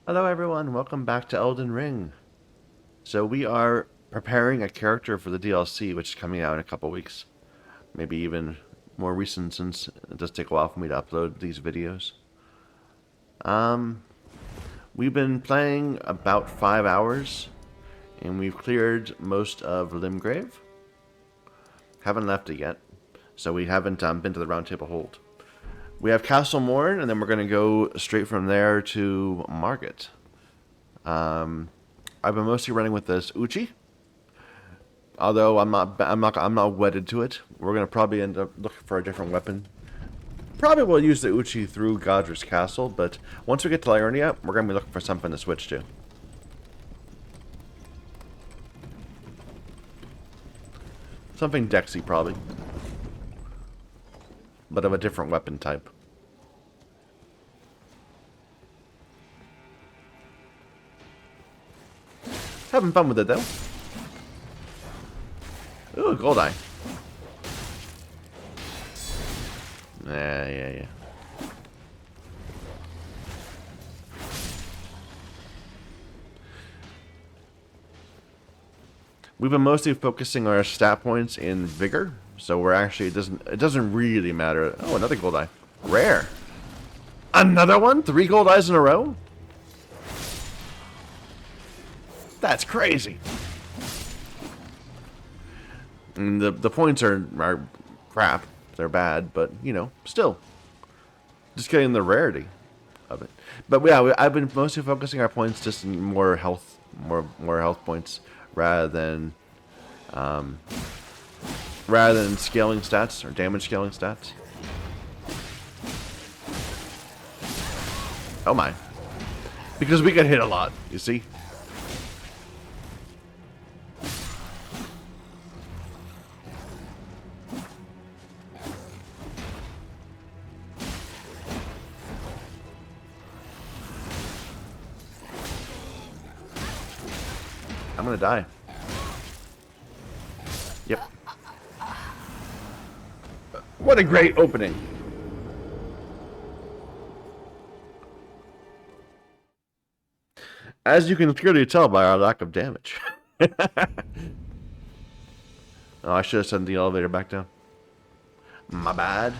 Hello everyone, welcome back to Elden Ring. So we are preparing a character for the DLC, which is coming out in a couple weeks. Maybe even more recent since it does take a while for me to upload these videos. Um, we've been playing about 5 hours, and we've cleared most of Limgrave. Haven't left it yet, so we haven't been to the Round Table Hold. We have Castle Morn, and then we're going to go straight from there to Margit. I've been mostly running with this Uchi, although I'm not wedded to it. We're gonna probably end up looking for a different weapon. Probably will use the Uchi through Godric's castle, but once we get to Liurnia, we're gonna be looking for something to switch to. Something Dexy probably, but of a different weapon type. Having fun with it though. Ooh, gold eye. Yeah. We've been mostly focusing our stat points in vigor, so we're actually it doesn't really matter. Oh, another gold eye, rare. Another one? 3 gold eyes in a row? That's crazy. And the points are crap. They're bad, but you know, still, just getting the rarity of it. But yeah, I've been mostly focusing our points just in more health, more health points um, rather than scaling stats or damage scaling stats. Oh my! Because we get hit a lot. You see. I'm gonna die. Yep. What a great opening. As you can clearly tell by our lack of damage. Oh, I should have sent the elevator back down. My bad.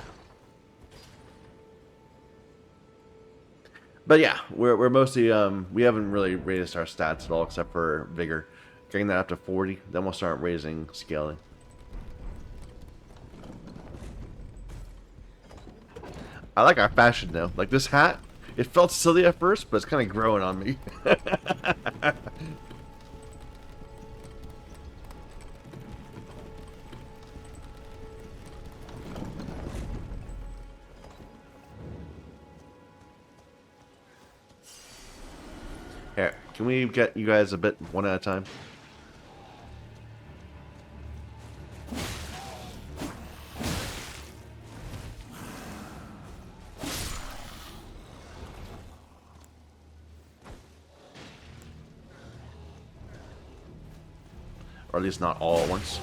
But yeah, we're mostly we haven't really raised our stats at all except for vigor. Getting that up to 40, then we'll start raising scaling. I like our fashion though. Like this hat, it felt silly at first, but it's kind of growing on me. Here, can we get you guys a bit one at a time? Or at least not all at once.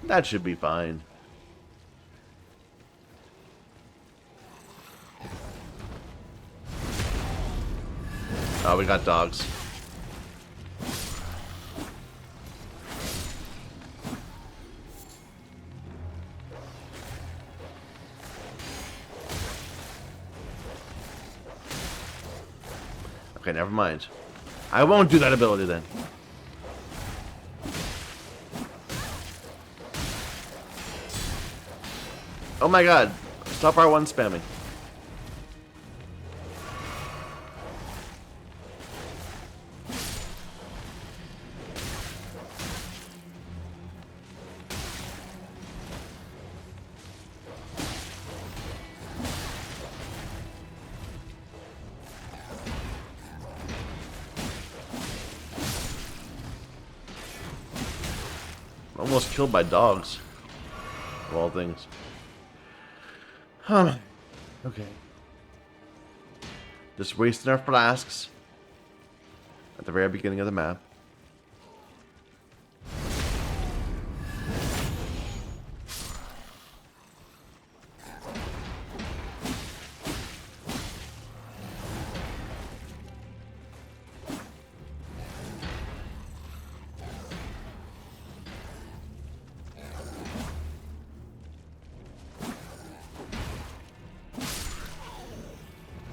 That should be fine. Oh, we got dogs. Okay, never mind. I won't do that ability then. Oh my god. Stop R1 spamming. Almost killed by dogs. Of all things. Huh. Okay. Just wasting our flasks at the very beginning of the map.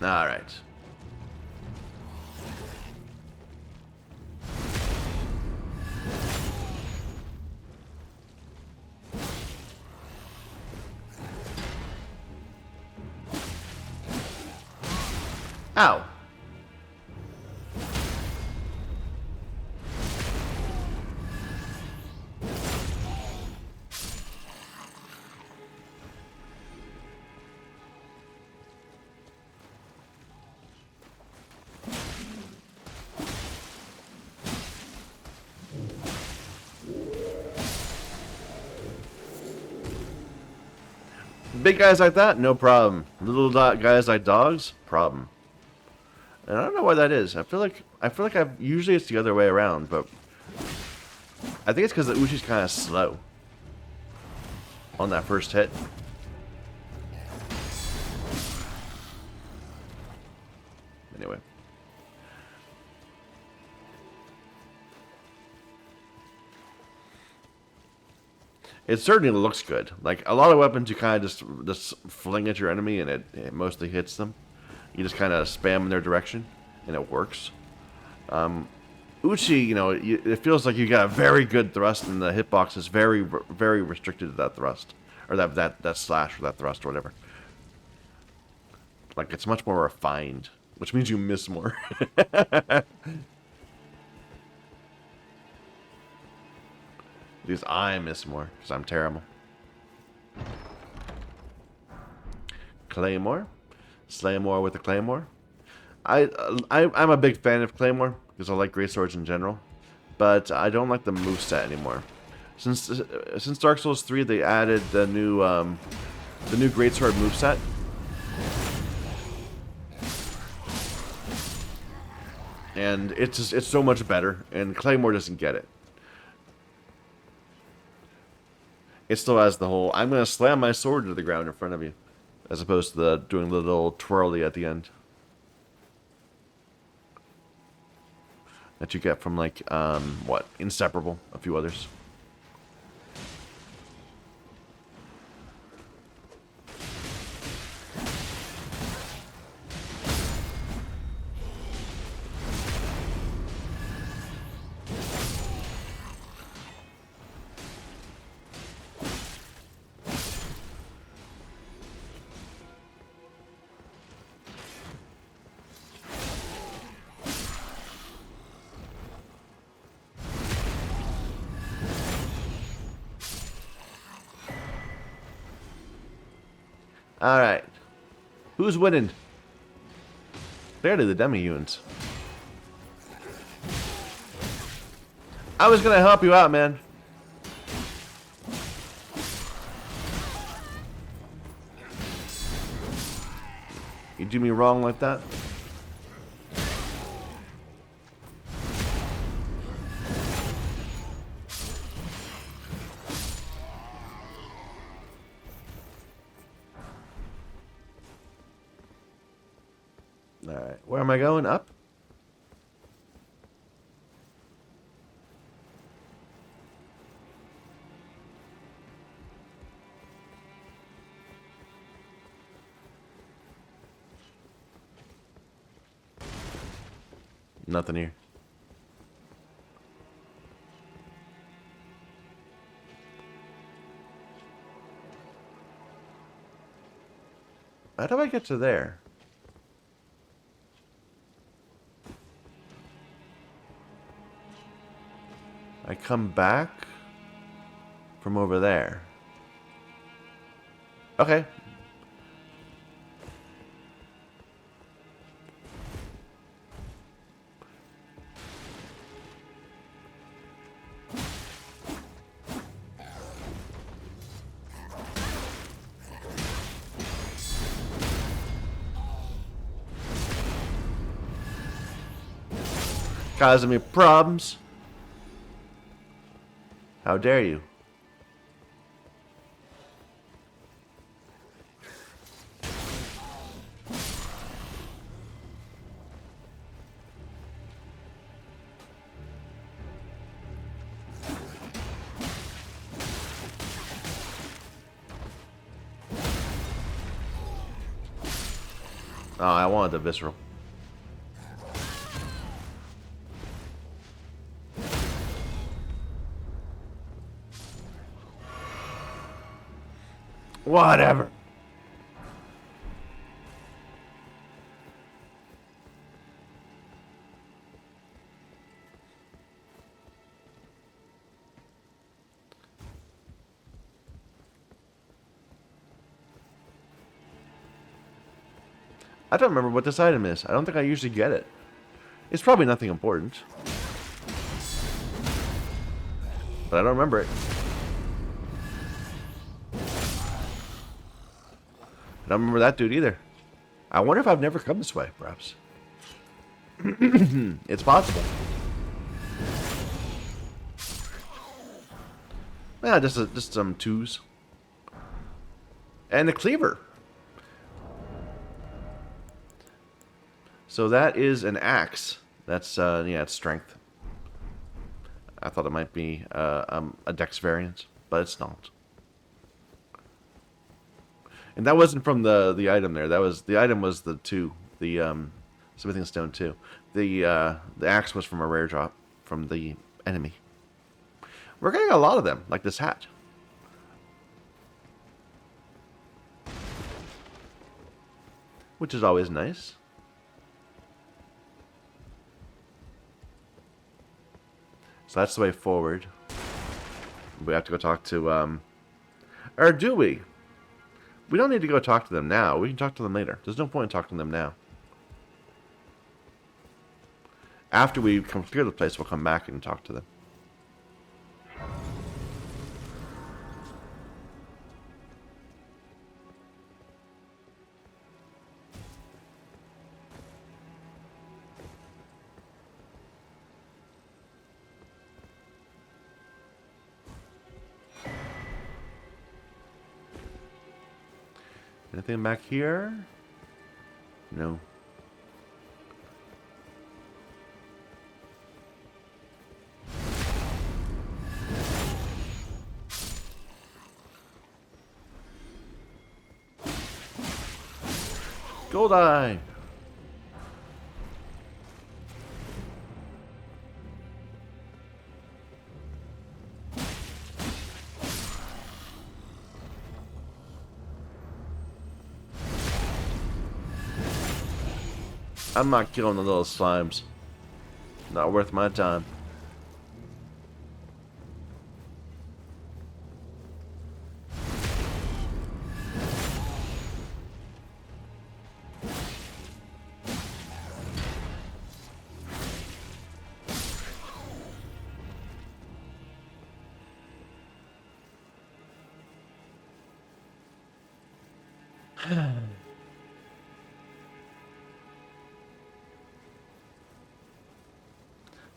All right. Ow. Big guys like that, no problem. Little guys like dogs, problem. And I don't know why that is. I feel like I've usually it's the other way around, but I think it's because the Uchi's kind of slow on that first hit. Anyway. It certainly looks good. Like, a lot of weapons you kind of just fling at your enemy and it mostly hits them. You just kind of spam in their direction and it works. Uchi, you know, it feels like you got a very good thrust and the hitbox is very, very restricted to that thrust. Or that slash or that thrust or whatever. Like, it's much more refined, which means you miss more. Because I miss more, because I'm terrible. Claymore. Slay more with the Claymore. I'm a big fan of Claymore, because I like greatswords in general. But I don't like the moveset anymore. Since Dark Souls 3, they added the new greatsword moveset. And it's so much better, and Claymore doesn't get it. It still has the whole, I'm going to slam my sword into the ground in front of you. As opposed to doing the little twirly at the end. That you get from, like, what? Inseparable, a few others. Alright. Who's winning? Clearly the demi-humans. I was gonna help you out, man. You do me wrong like that? Alright, where am I going? Up? Nothing here. How do I get to there? I come back from over there. Okay. causing me problems. How dare you? Oh, I wanted the visceral. Whatever. I don't remember what this item is. I don't think I usually get it. It's probably nothing important. But I don't remember it. I don't remember that dude either. I wonder if I've never come this way, perhaps. It's possible. Yeah, just some twos. And the cleaver. So that is an axe. That's, yeah, it's strength. I thought it might be a dex variant, but it's not. And that wasn't from the item there. That was the item was the 2, the smithing stone 2. The axe was from a rare drop from the enemy. We're getting a lot of them, like this hat. Which is always nice. So that's the way forward. We have to go talk to, or do we? We don't need to go talk to them now. We can talk to them later. There's no point in talking to them now. After we clear the place, we'll come back and talk to them. Anything back here? No. Gold eye! I'm not killing the little slimes. Not worth my time.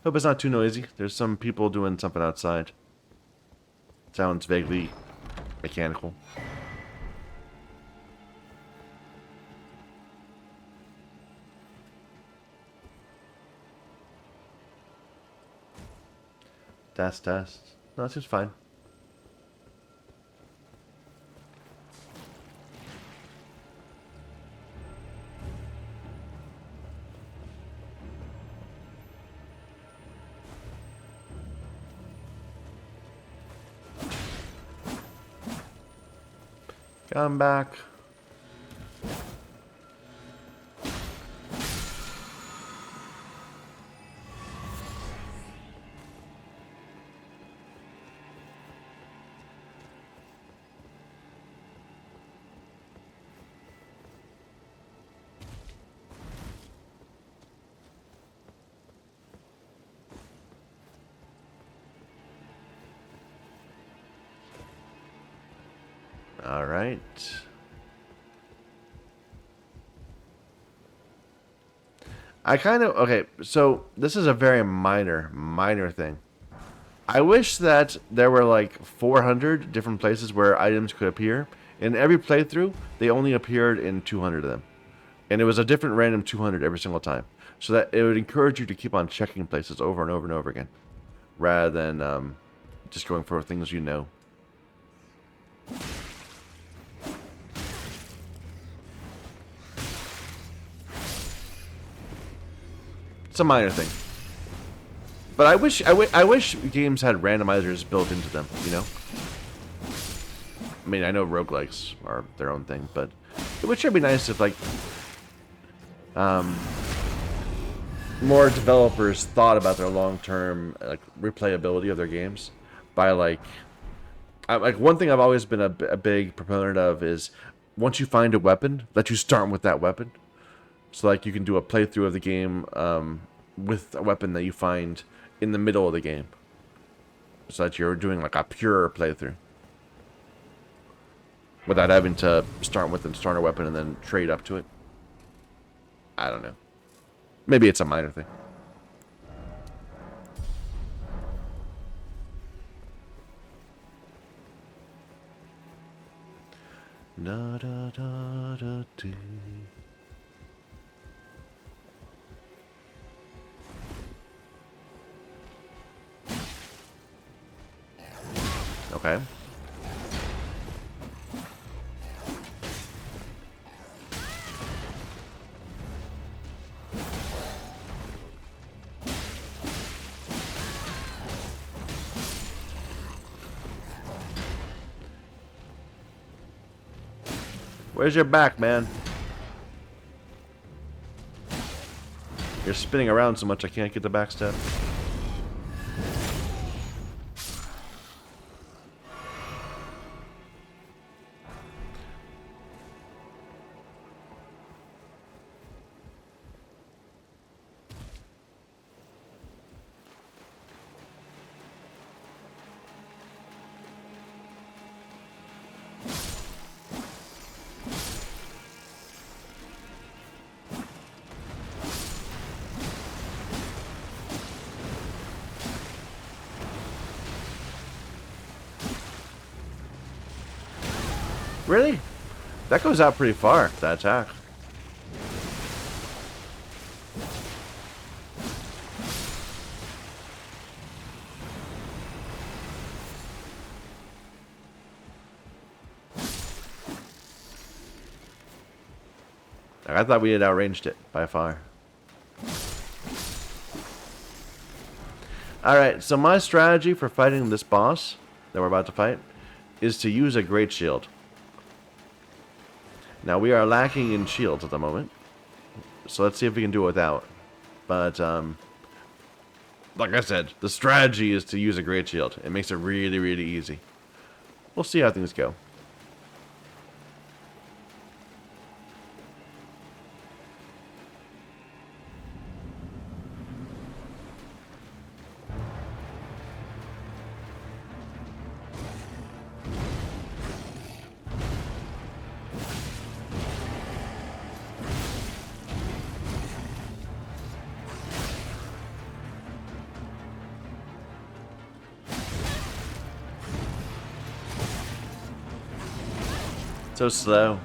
Hope it's not too noisy. There's some people doing something outside. Sounds vaguely mechanical. Test. No, it seems fine. Come back. All right. I kind of okay. So this is a very minor thing. I wish that there were like 400 different places where items could appear. In every playthrough, they only appeared in 200 of them, and it was a different random 200 every single time. So that it would encourage you to keep on checking places over and over and over again, rather than just going for things you know. It's a minor thing. But I wish games had randomizers built into them, you know? I mean, I know roguelikes are their own thing, but it would sure be nice if, like, more developers thought about their long-term, like, replayability of their games by, like, one thing I've always been a big proponent of is once you find a weapon, let you start with that weapon. So, like, you can do a playthrough of the game with a weapon that you find in the middle of the game. So that you're doing, like, a pure playthrough. Without having to start with a starter weapon and then trade up to it. I don't know. Maybe it's a minor thing. Da, da, da, da, dee. Okay. Where's your back, man? You're spinning around so much I can't get the back step. Really? That goes out pretty far, that attack. I thought we had outranged it by far. Alright, so my strategy for fighting this boss that we're about to fight is to use a great shield. Now, we are lacking in shields at the moment, so let's see if we can do it without. But, like I said, the strategy is to use a great shield. It makes it really, really easy. We'll see how things go. So slow.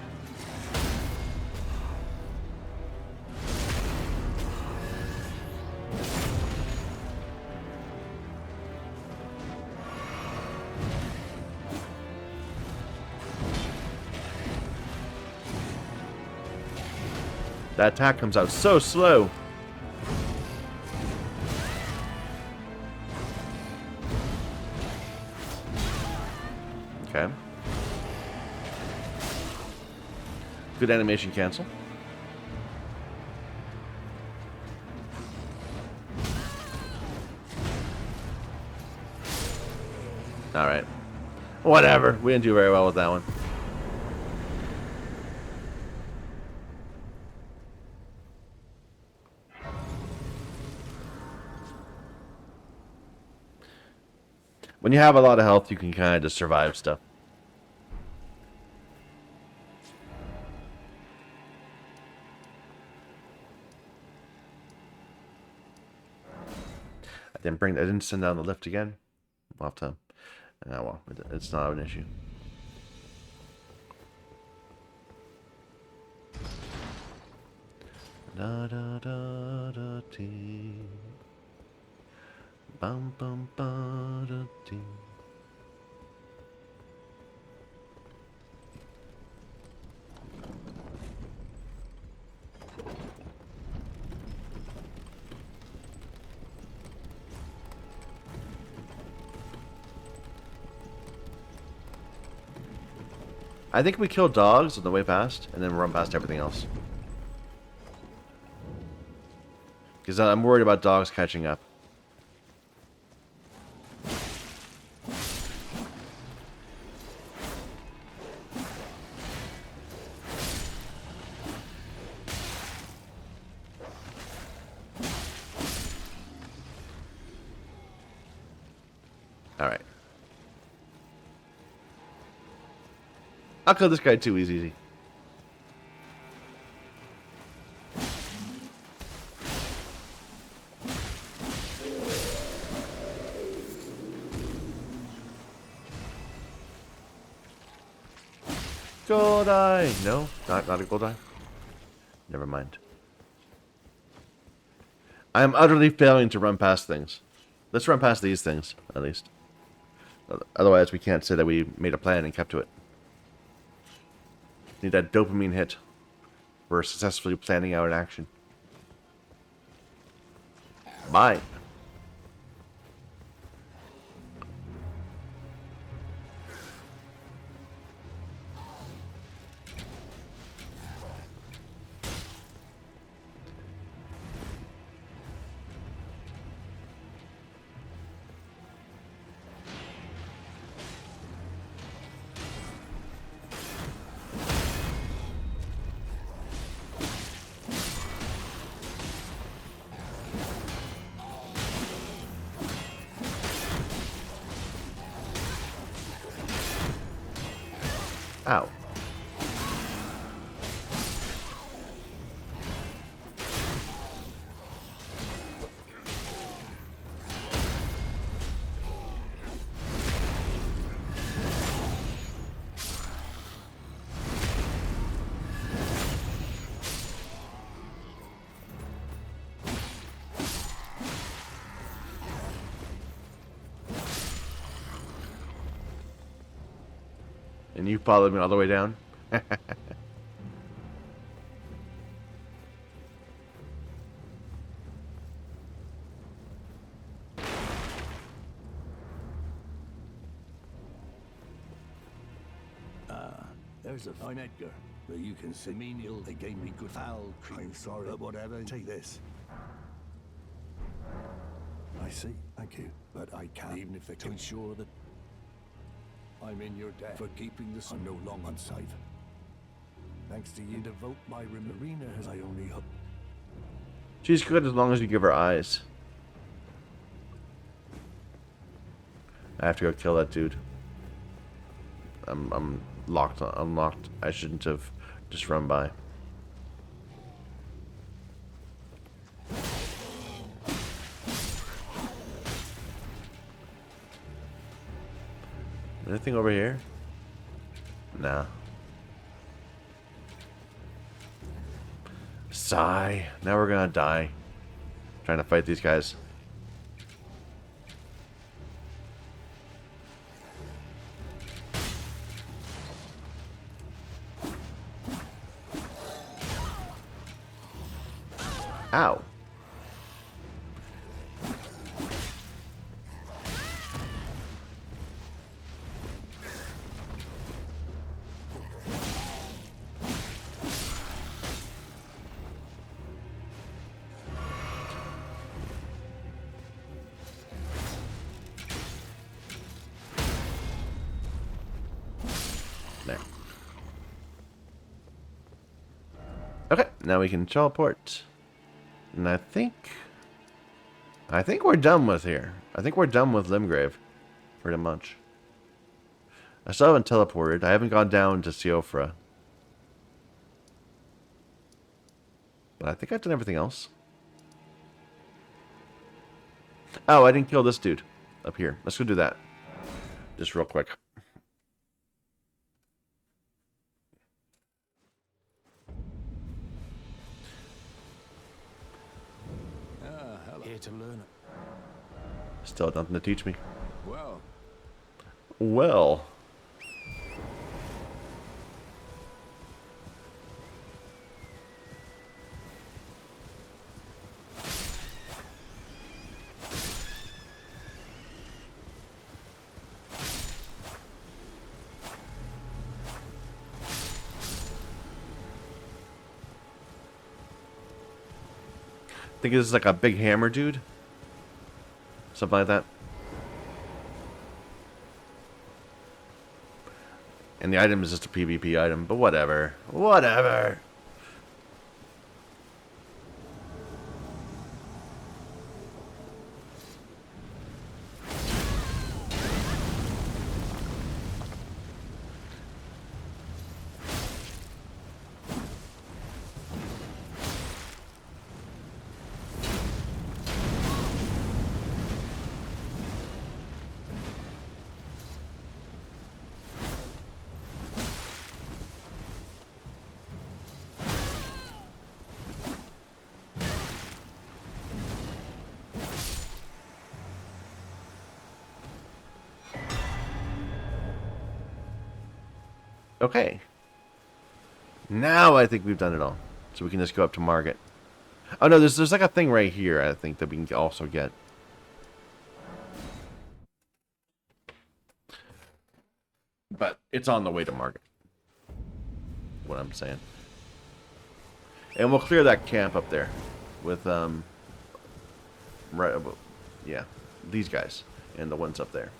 That attack comes out so slow. Okay. Good animation cancel. Alright. Whatever. We didn't do very well with that one. When you have a lot of health, you can kind of just survive stuff. I didn't send down the lift again. We'll have to. Well, it's not an issue. Da da da da dee. Bum bum ba da dee. I think we kill dogs on the way past, and then run past everything else. Because I'm worried about dogs catching up. Alright. I'll kill this guy too easy. Gold eye! No, not a gold eye. Never mind. I am utterly failing to run past things. Let's run past these things, at least. Otherwise, we can't say that we made a plan and kept to it. Need that dopamine hit for successfully planning out an action. Bye. Ow. And you followed me all the way down? There's a fine Edgar. But you can see menial. They gave me good foul. I'm sorry, but whatever. Take this. I see. Thank you. But I can't, even if they to ensure that I'm in your debt for keeping this. I'm no longer on site. Thanks to you, devote my arena as I only hope. She's good as long as you give her eyes. I have to go kill that dude. I'm locked. Unlocked. I shouldn't have just run by. Anything over here? Nah. Sigh. Now we're gonna die. Trying to fight these guys. Ow. There. Okay, now we can teleport. And I think we're done with here. I think we're done with Limgrave. Pretty much. I still haven't teleported. I haven't gone down to Siofra. But I think I've done everything else. Oh, I didn't kill this dude up here. Let's go do that. Just real quick. Hello. Here to learn. Still nothing to teach me. Well, Well. I think this is like a big hammer dude. Something like that. And the item is just a PvP item, but whatever. Whatever. Okay. Now I think we've done it all. So we can just go up to Margit. Oh no, there's like a thing right here, I think, that we can also get. But it's on the way to Margit. What I'm saying. And we'll clear that camp up there. With, right, yeah. These guys. And the ones up there.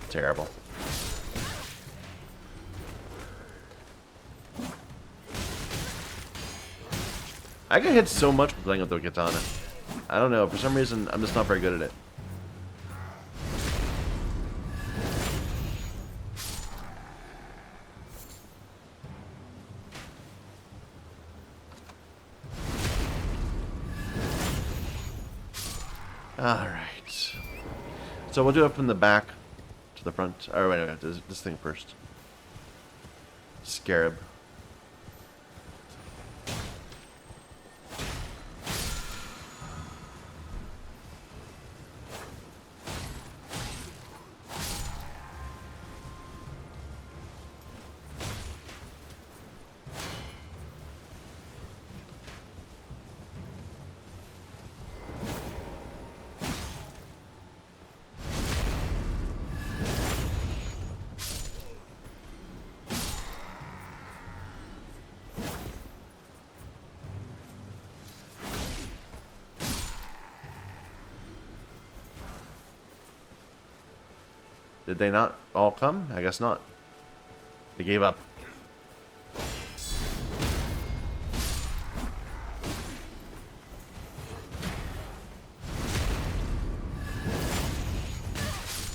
Terrible. I get hit so much playing with the katana. I don't know, for some reason, I'm just not very good at it. Alright. So we'll do it from the back to the front. Oh, wait, wait, this thing first. Scarab. Did they not all come? I guess not. They gave up.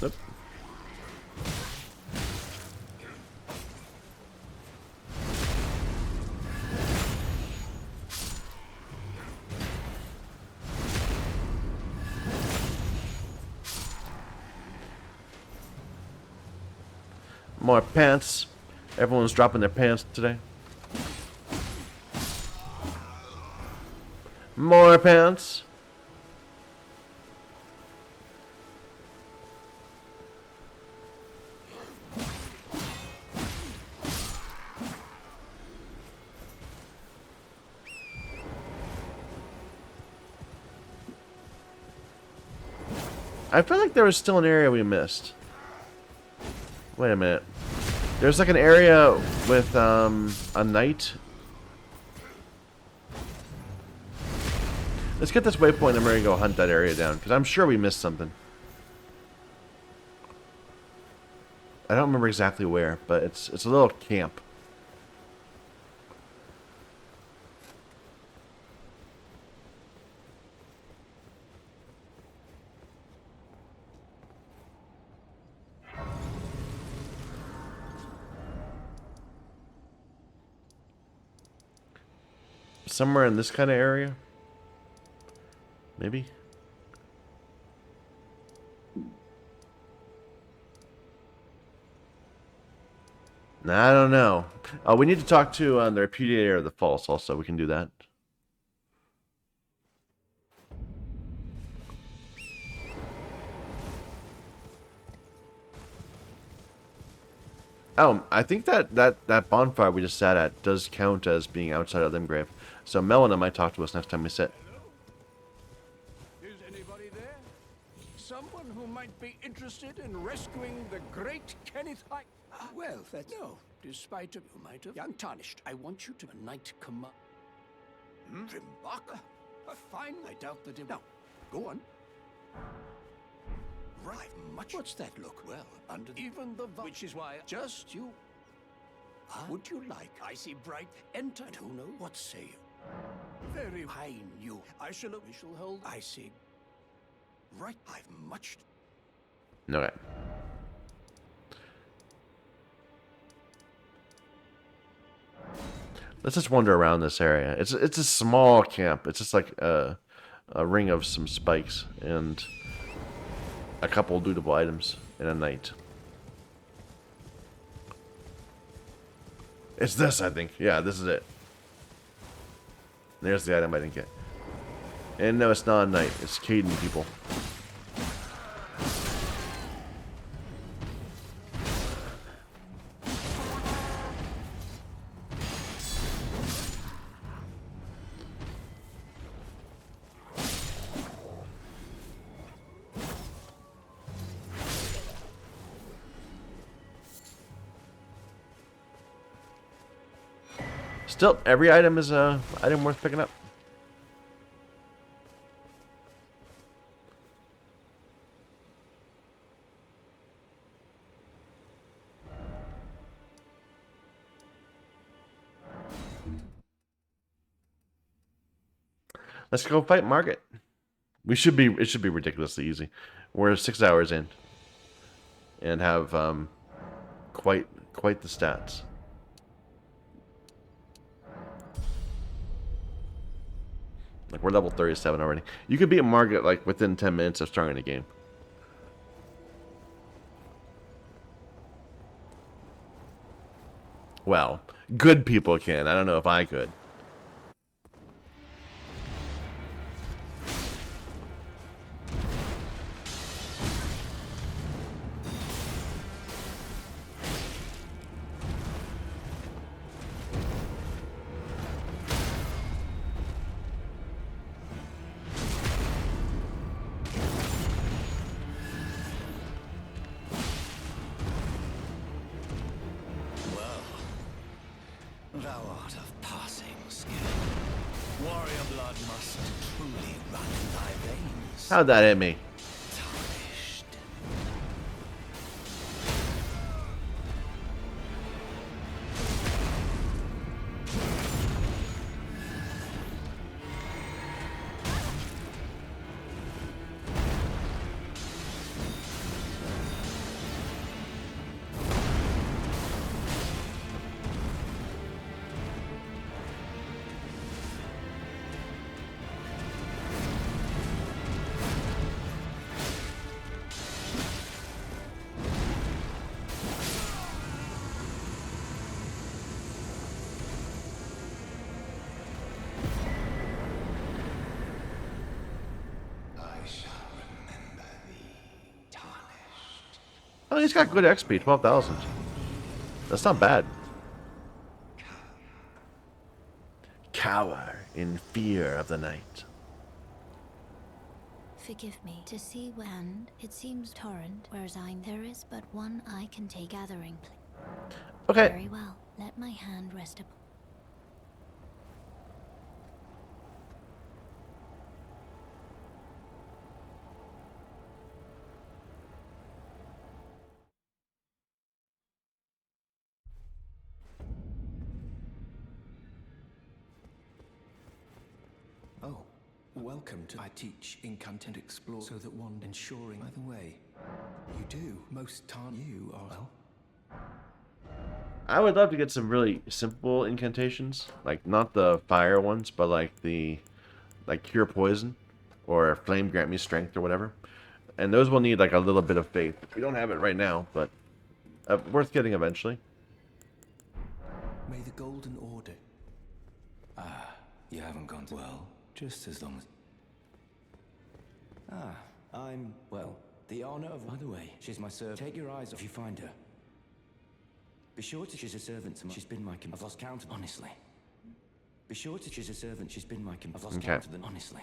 Oop. More pants. Everyone's dropping their pants today. More pants. I feel like there was still an area we missed. Wait a minute. There's like an area with a knight. Let's get this waypoint and we're gonna go hunt that area down, because I'm sure we missed something. I don't remember exactly where, but it's a little camp. somewhere in this kind of area. Maybe. Nah, I don't know. We need to talk to the repudiator of the false. Also, we can do that. Oh, I think that bonfire we just sat at does count as being outside of Limgrave. So Melina might talk to us next time we sit. Is anybody there? Someone who might be interested in rescuing the great Kenneth High? Well, that's... No, despite you might have... Young Tarnished, I want you to... A knight command... Trimbaka? Fine, I doubt that it... Now, go on. Right, much... What's that look? Well, under... Even the... Which is why... Just you... Would you like... I see bright... Enter... And who knows? What say you? Very... I knew... I shall hold... I see... Right, I've much... Okay. Let's just wander around this area. It's a small camp. It's just like a ring of some spikes and a couple lootable items and a knight. It's this, I think. Yeah, this is it. There's the item I didn't get. And no, it's not a knight. It's Caden people. Still, every item is a item worth picking up. Let's go fight Margaret. It should be ridiculously easy. We're 6 hours in and have quite the stats. Like, we're level 37 already. You could beat Margaret like within 10 minutes of starting the game. Well, good people can. I don't know if I could. Thou art of passing skill. Warrior blood must truly run in thy veins. How'd that hit me? Tarnished. Oh, he's got good XP, 12,000. That's not bad. Cower in fear of the night. Forgive me. To see when it seems torrent, whereas there is but one I can take gathering. Okay. Very well. Let my hand rest upon. Oh, welcome to I teach incantant explore so that one ensuring either way. You do most time you are well. I would love to get some really simple incantations, like not the fire ones, but like the cure poison or flame grant me strength or whatever. And those will need like a little bit of faith. We don't have it right now, but worth getting eventually. May the Golden Order... Ah, you haven't gone to... Well, just as long as... well, the honor of... By the way, she's my servant. Take your eyes off if you find her. Be sure to... She's a servant to my... She's been my... I've lost count of... Honestly. Be sure to... She's a servant. She's been my... I've lost count of them. Honestly.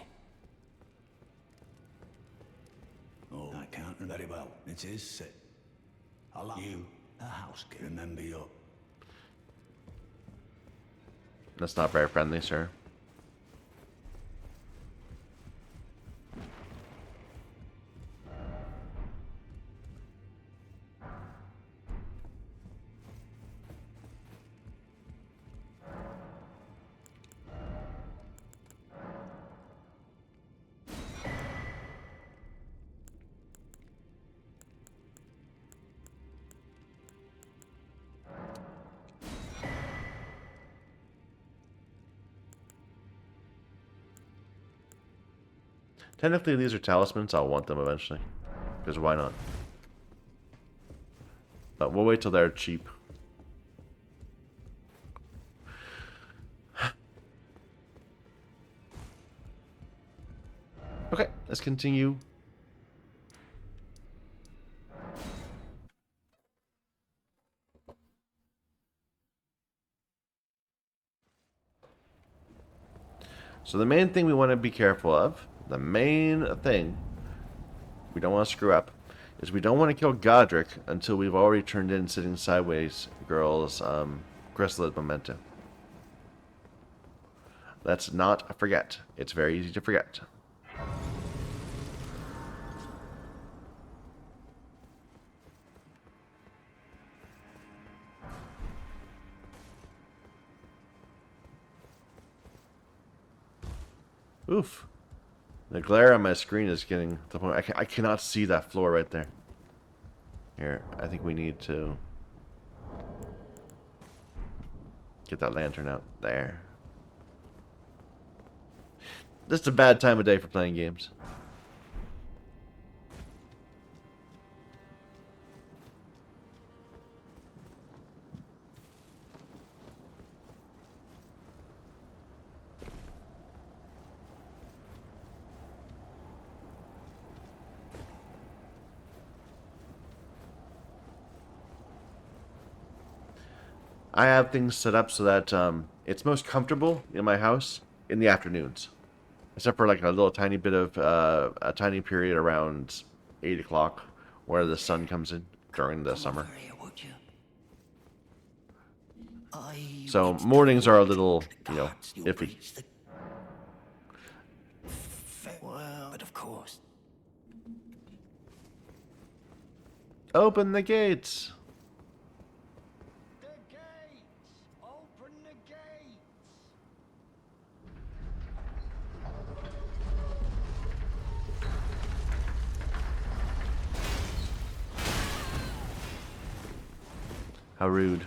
Oh, I can't remember. Very well. It is set. Allow you, a housekeeper. Remember your... That's not very friendly, sir. Technically, these are talismans. I'll want them eventually. Because why not? But we'll wait till they're cheap. Okay, let's continue. So the main thing we want to be careful of, the main thing we don't want to screw up, is we don't want to kill Godric until we've already turned in Sitting Sideways Girl's Chrysalid Memento. Let's not forget. It's very easy to forget. Oof. The glare on my screen is getting to the point I cannot see that floor right there. Here, I think we need to get that lantern out there. This is a bad time of day for playing games. I have things set up so that it's most comfortable in my house in the afternoons. Except for like a little tiny bit of, a tiny period around 8 o'clock where the sun comes in during the summer. So mornings are a little, you know, iffy. Well, but of course. Open the gates! Open the gates! How rude.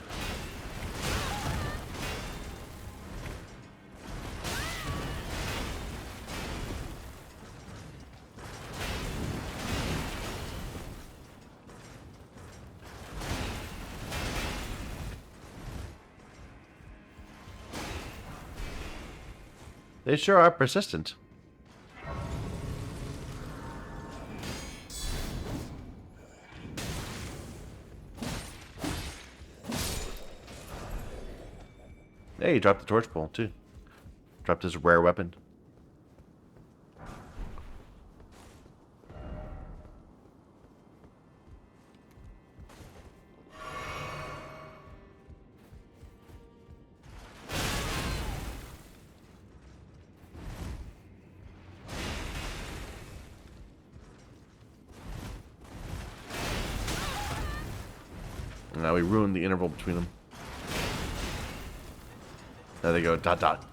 They sure are persistent. Hey, he dropped the torch pole, too. Dropped his rare weapon. Now we ruined the interval between them. There they go, dot dot.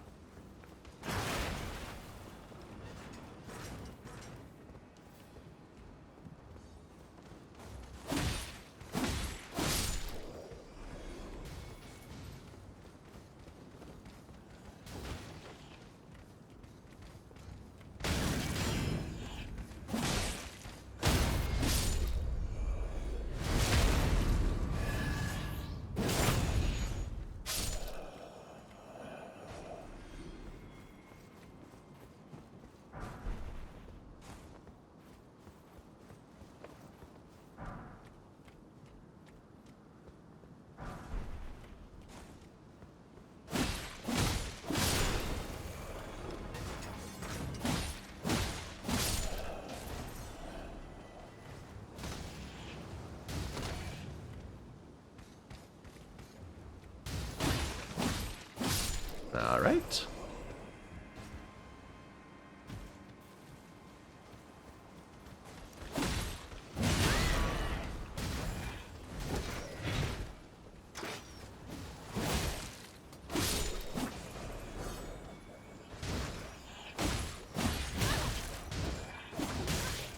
All right.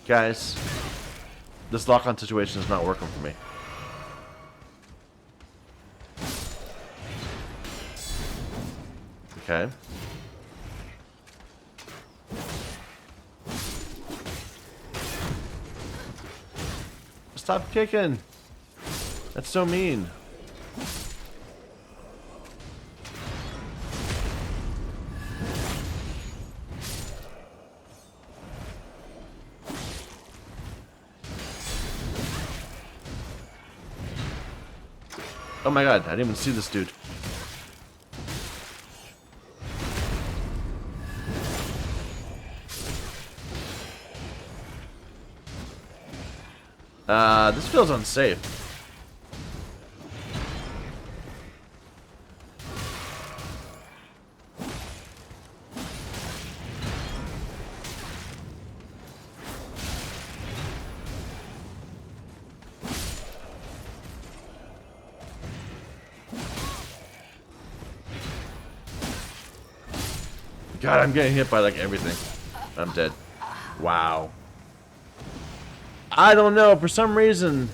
Guys, this lock-on situation is not working for me. Okay. Stop kicking. That's so mean. Oh my god, I didn't even see this dude. This feels unsafe. God, I'm getting hit by like everything. I'm dead. Wow. I don't know. For some reason,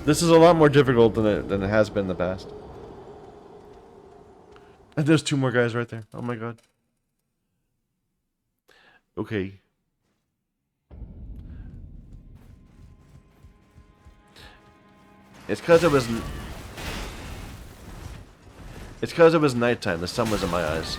this is a lot more difficult than it has been in the past. And there's two more guys right there. Oh my god. Okay. It's because it was. It's because it was nighttime. The sun was in my eyes.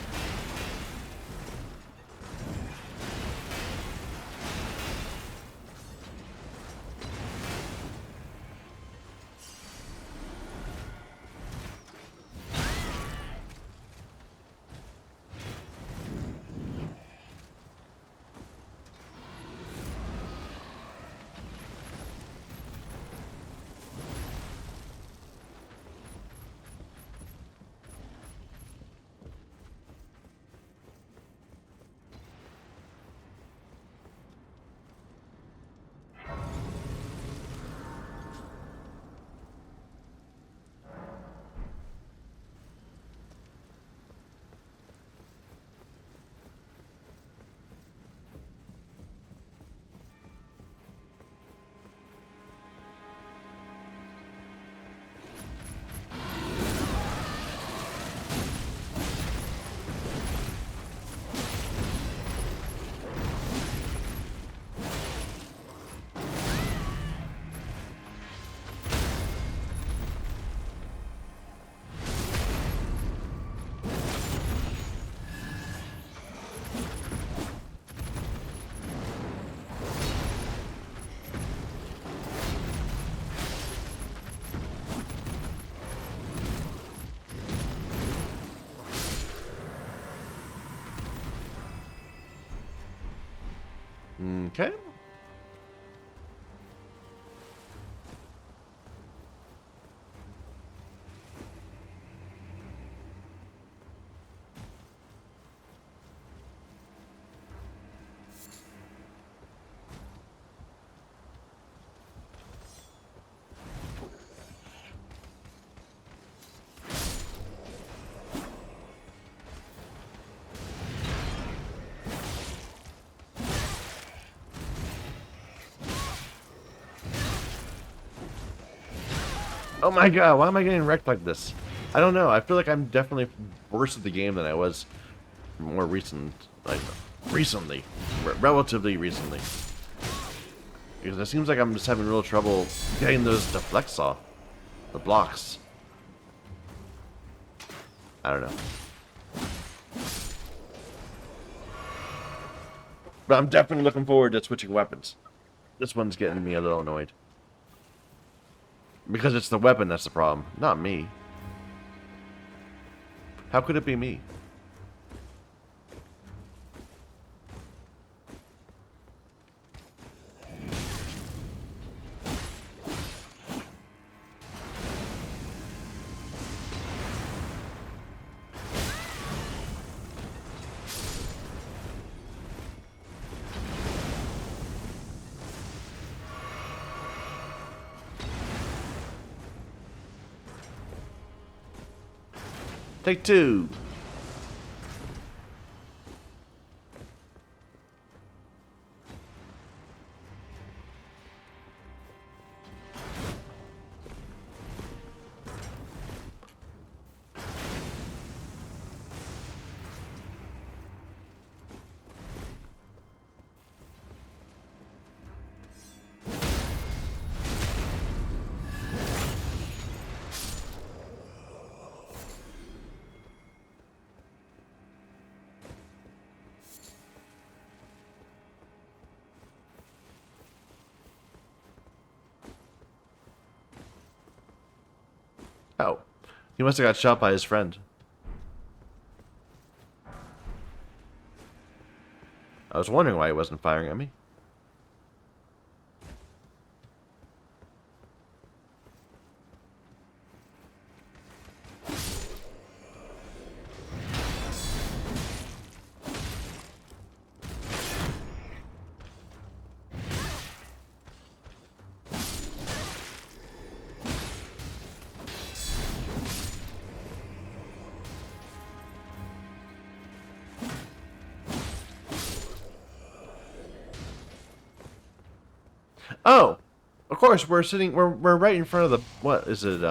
Okay. Oh my god, why am I getting wrecked like this? I don't know. I feel like I'm definitely worse at the game than I was more recently. Relatively recently. Because it seems like I'm just having real trouble getting those deflects off. The blocks. I don't know. But I'm definitely looking forward to switching weapons. This one's getting me a little annoyed. Because it's the weapon that's the problem, not me. How could it be me? Take two. Oh. He must have got shot by his friend. I was wondering why he wasn't firing at me. Oh, of course we're sitting. We're right in front of the. What is it?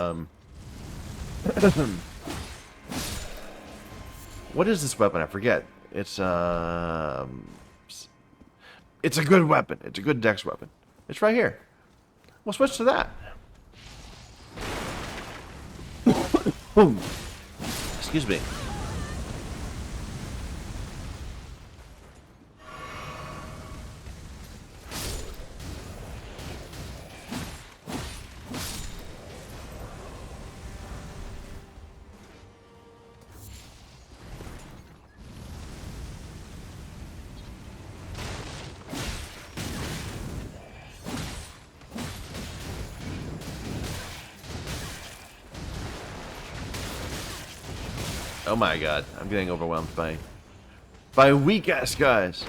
What is this weapon? I forget. It's a good weapon. It's a good dex weapon. It's right here. We'll switch to that. Excuse me. Oh my god, I'm getting overwhelmed by weak ass guys.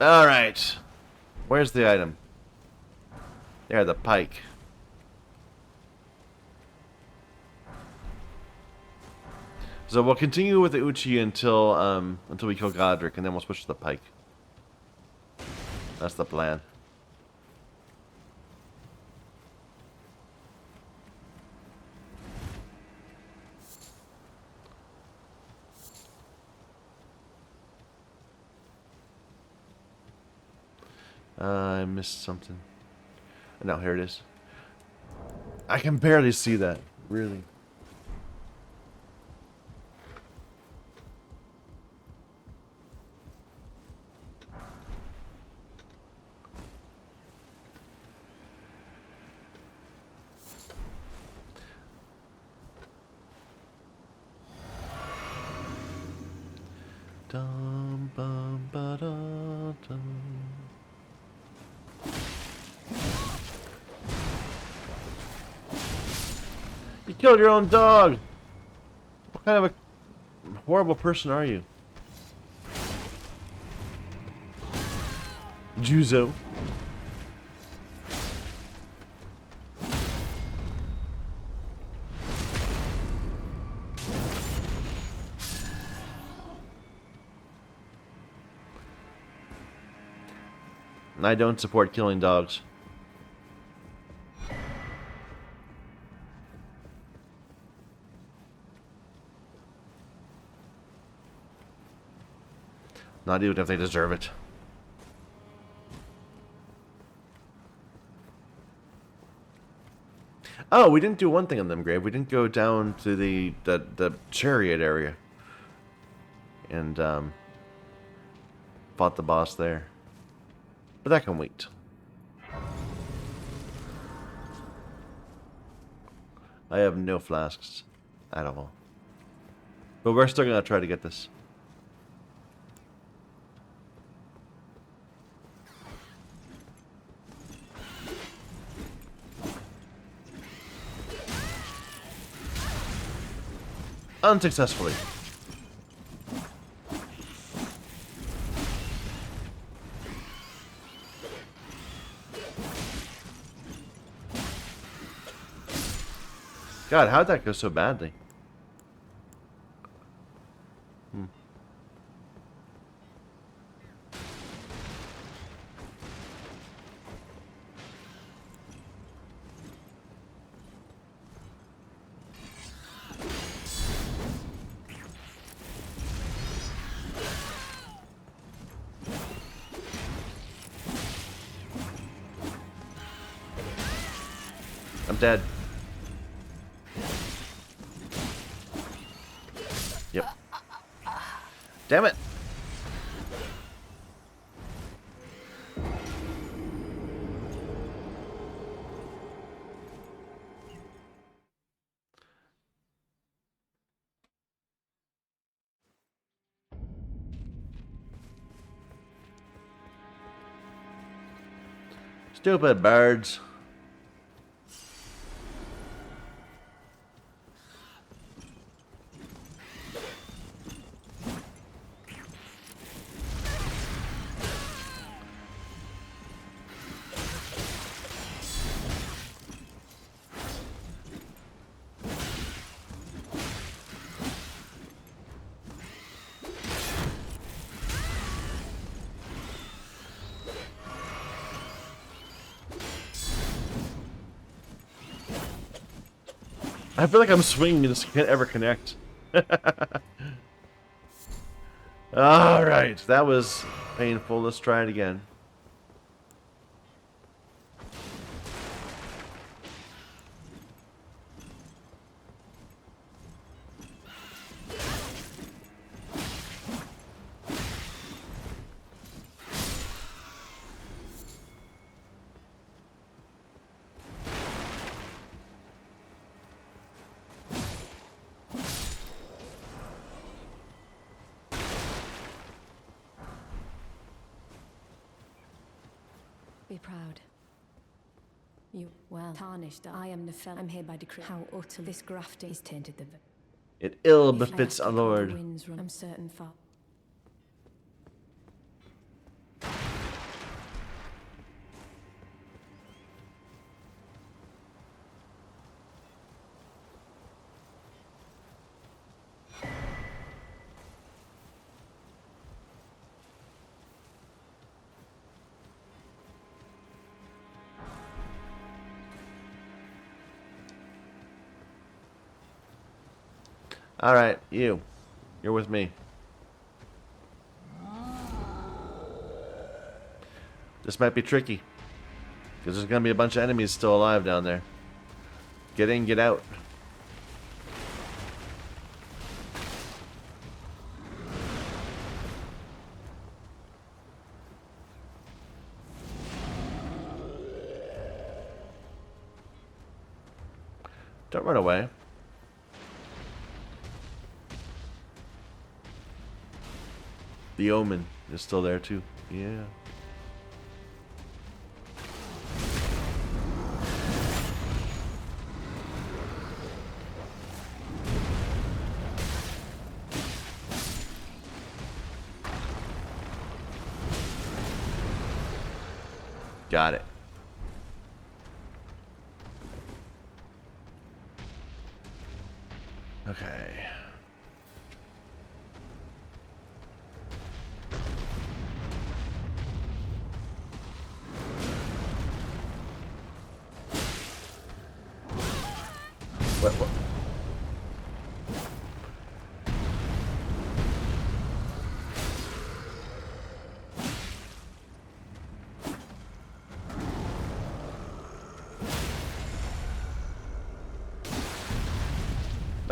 Alright. Where's the item? There, the pike. So we'll continue with the Uchi until we kill Godric, and then we'll switch to the pike. That's the plan. I missed something. No, here it is. I can barely see that, really. Dum bum ba da dum. You killed your own dog! What kind of a horrible person are you? Juzo. I don't support killing dogs. Not even if they deserve it. Oh, we didn't do one thing on them, Grave. We didn't go down to the chariot area and fought the boss there. But that can wait. I have no flasks at all. But we're still gonna try to get this. Unsuccessfully. God, how'd that go so badly? I'm dead. Yep. Damn it! Stupid birds. I feel like I'm swinging and just can't ever connect. Alright, that was painful. Let's try it again. Be proud. You, well, tarnished. I am the fellow. I'm here by decree. How utterly this grafting is tainted the... It ill If I befits ask a you how the lord. winds run, I'm certain for... Alright, you. You're with me. This might be tricky. Because there's going to be a bunch of enemies still alive down there. Get in, get out. Don't run away. The Omen is still there too. Yeah. Got it. Okay.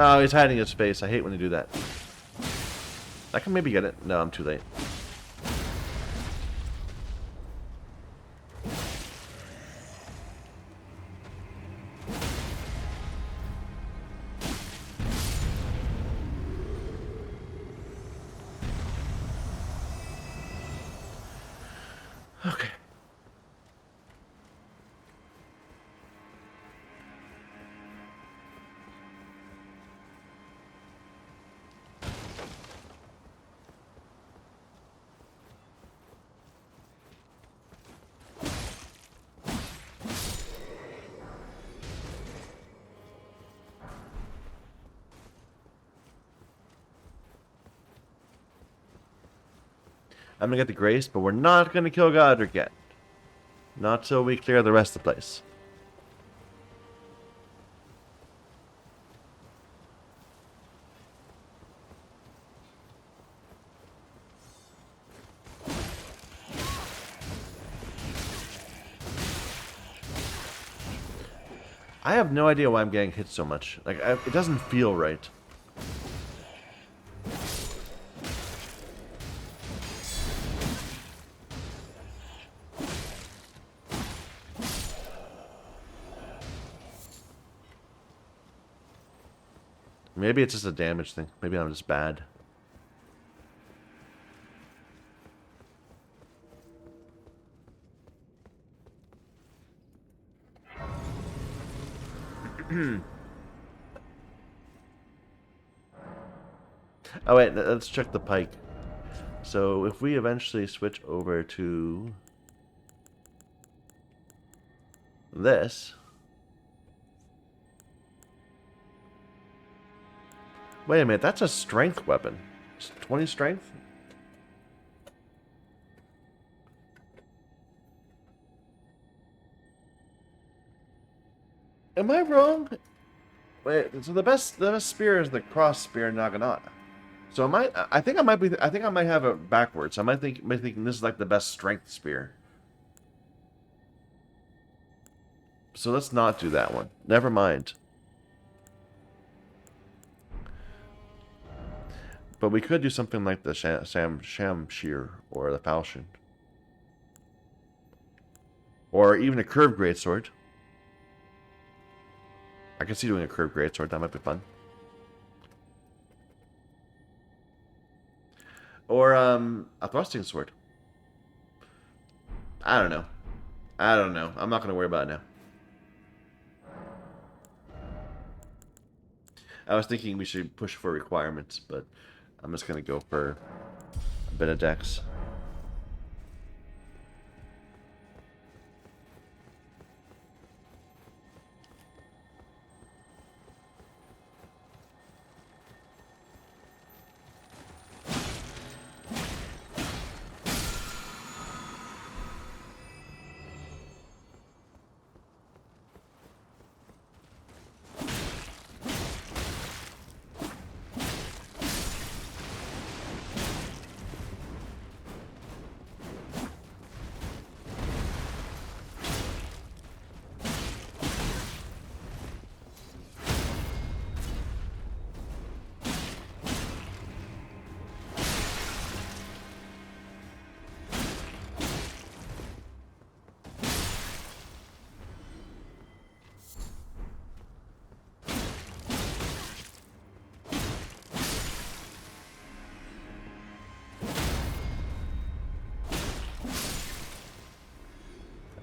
Oh, he's hiding his face. I hate when they do that. I can maybe get it. No, I'm too late. Okay. I'm gonna get the grace, but we're not gonna kill Godric yet. Not till we clear the rest of the place. I have no idea why I'm getting hit so much. Like, it doesn't feel right. Maybe it's just a damage thing. Maybe I'm just bad. Oh wait, let's check the pike. So if we eventually switch over to this. Wait a minute, that's a strength weapon. It's 20 strength? Am I wrong? Wait, so the best spear is the cross spear Naginata. So I think I might be. I think I might have it backwards. I might thinking this is like the best strength spear. So let's not do that one. Never mind. But we could do something like the Shamshir or the Falchion. Or even a curved greatsword. I can see doing a curved greatsword. That might be fun. Or a thrusting sword. I don't know. I don't know. I'm not going to worry about it now. I was thinking we should push for requirements, but I'm just going to go for a bit of dex.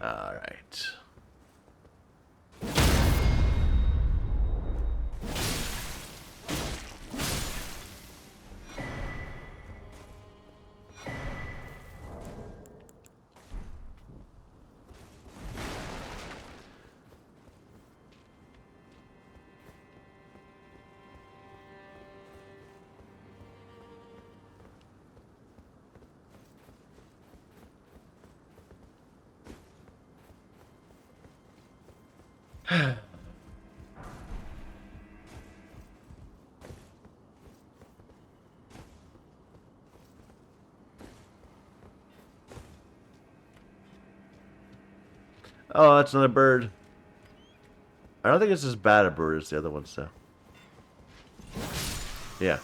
All right. Oh, that's another bird. I don't think it's as bad a bird as the other ones, though. Yeah.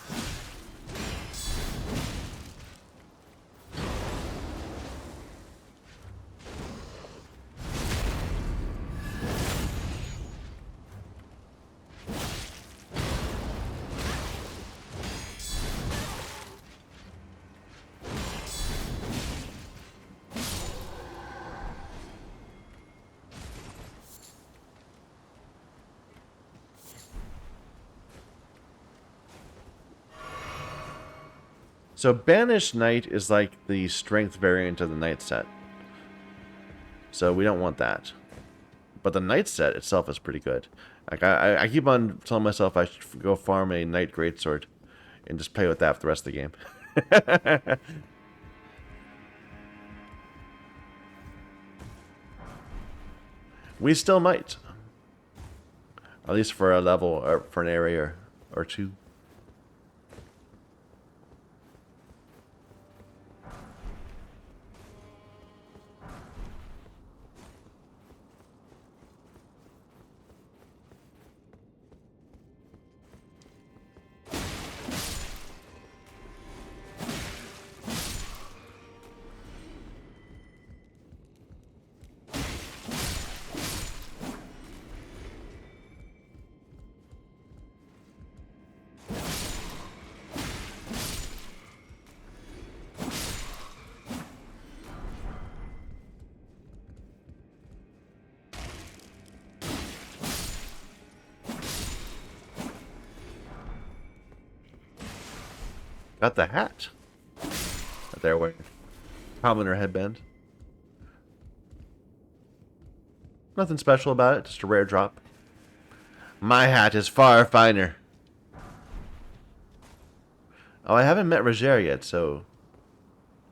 So Banished Knight is like the strength variant of the Knight set. So we don't want that. But the Knight set itself is pretty good. Like I keep on telling myself I should go farm a Knight Greatsword and just play with that for the rest of the game. We still might. At least for a level, or for an area or two. Got the hat that they're wearing. Probably in her headband. Nothing special about it, just a rare drop. My hat is far finer. Oh, I haven't met Roger yet, so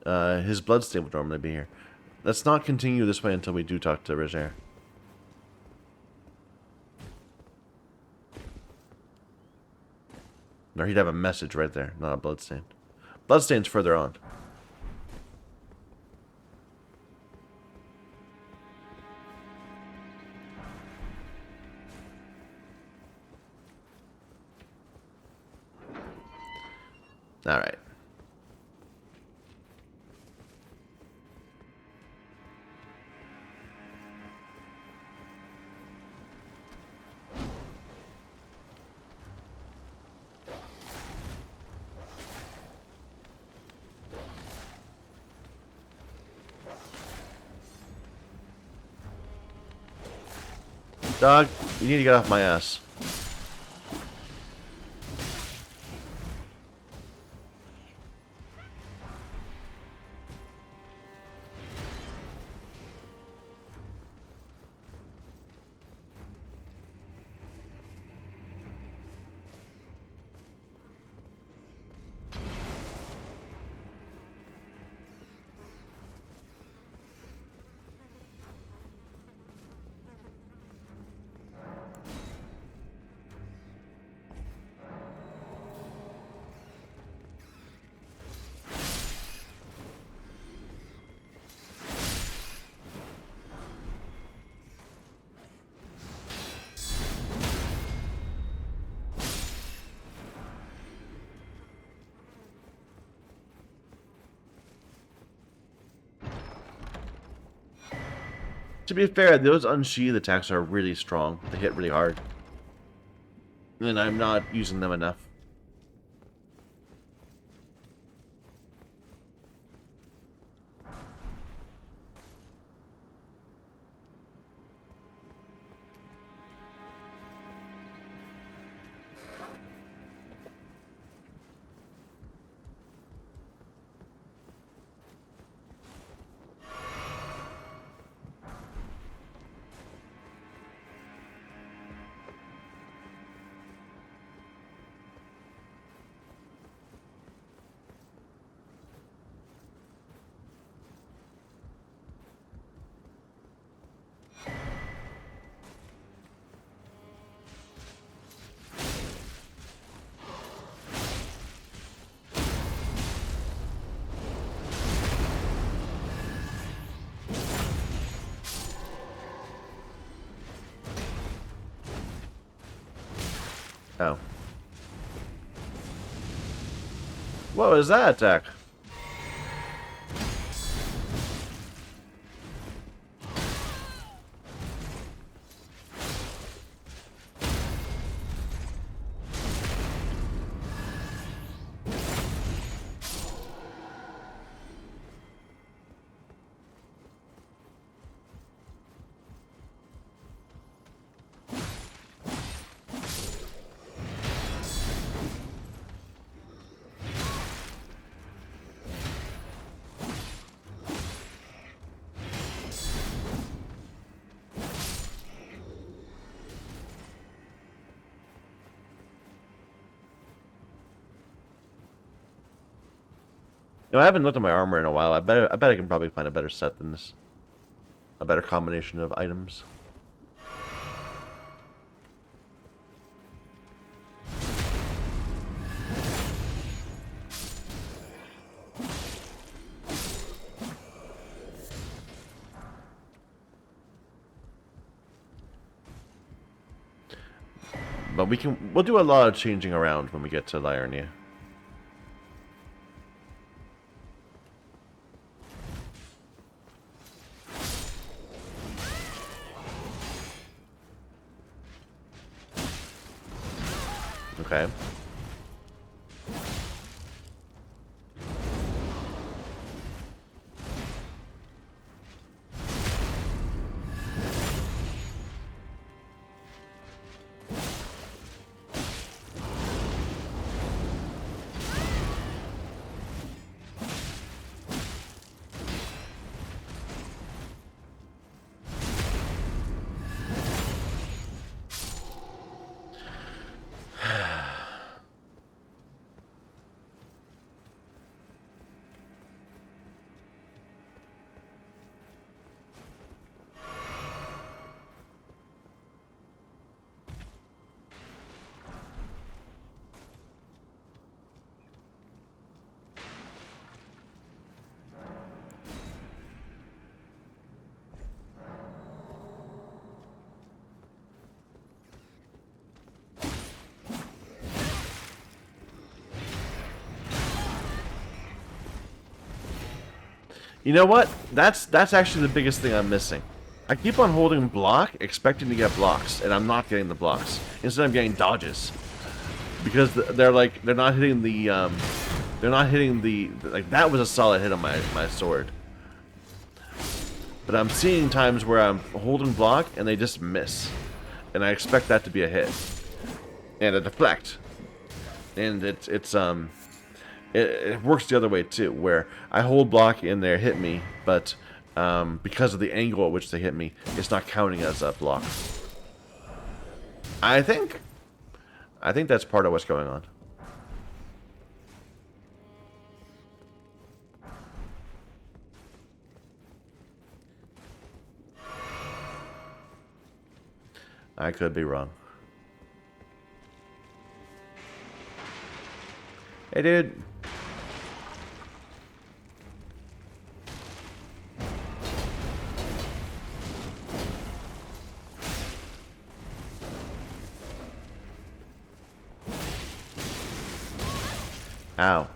his bloodstain would normally be here. Let's not continue this way until we do talk to Roger. Or he'd have a message right there, not a bloodstain. Bloodstain's further on. Alright. Dog, you need to get off my ass. To be fair, those unsheathed attacks are really strong. They hit really hard. And I'm not using them enough. Oh. What was that attack? You know, I haven't looked at my armor in a while. I bet I can probably find a better set than this. A better combination of items. But we'll do a lot of changing around when we get to Liurnia. Okay. You know what? That's actually the biggest thing I'm missing. I keep on holding block, expecting to get blocks, and I'm not getting the blocks. Instead, I'm getting dodges because they're not hitting the like that was a solid hit on my sword. But I'm seeing times where I'm holding block and they just miss, and I expect that to be a hit and a deflect, and it works the other way too, where I hold block and they hit me, but because of the angle at which they hit me, it's not counting as a block. I think that's part of what's going on. I could be wrong. Hey, dude. Ow.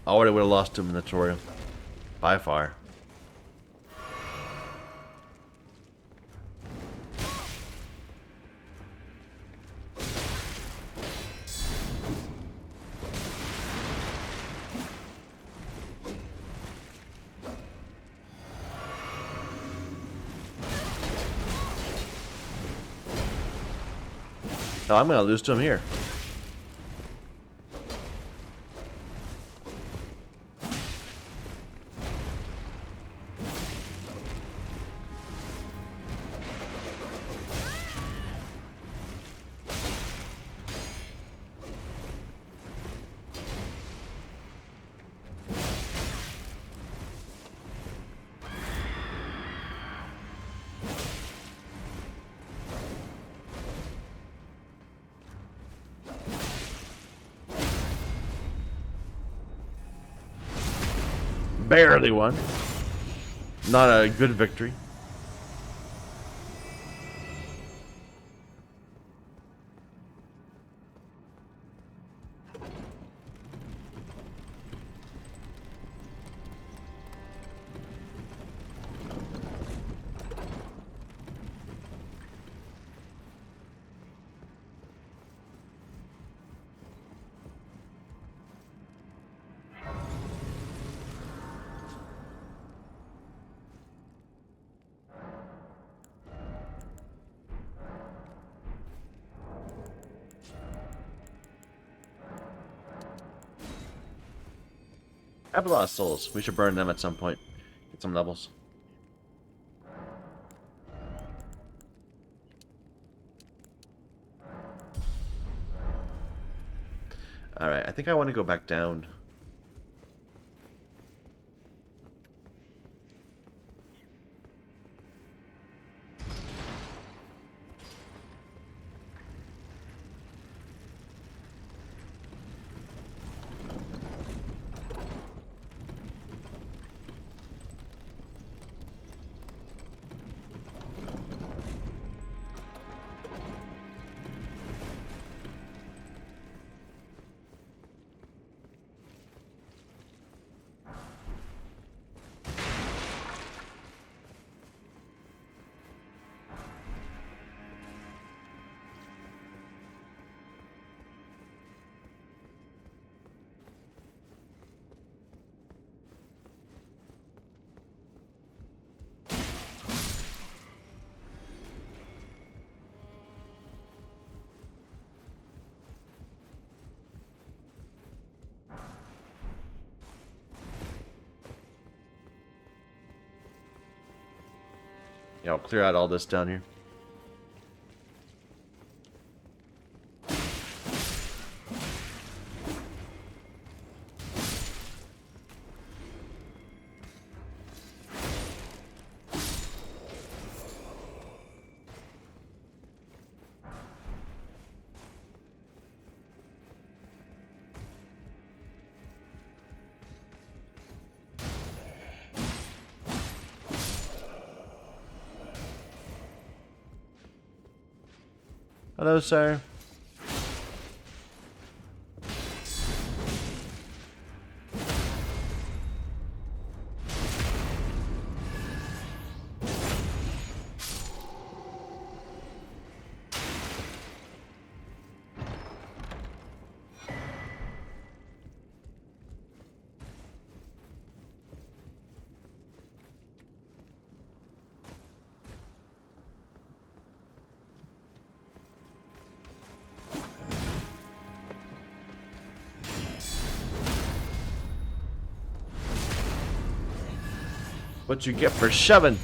I already would have lost him in the tutorial. By far. Oh, I'm gonna lose to him here. barely won. Not a good victory. I have a lot of souls. We should burn them at some point. Get some levels. Alright, I think I want to go back down. Yeah, I'll clear out all this down here. Hello, sir. What you get for shoving?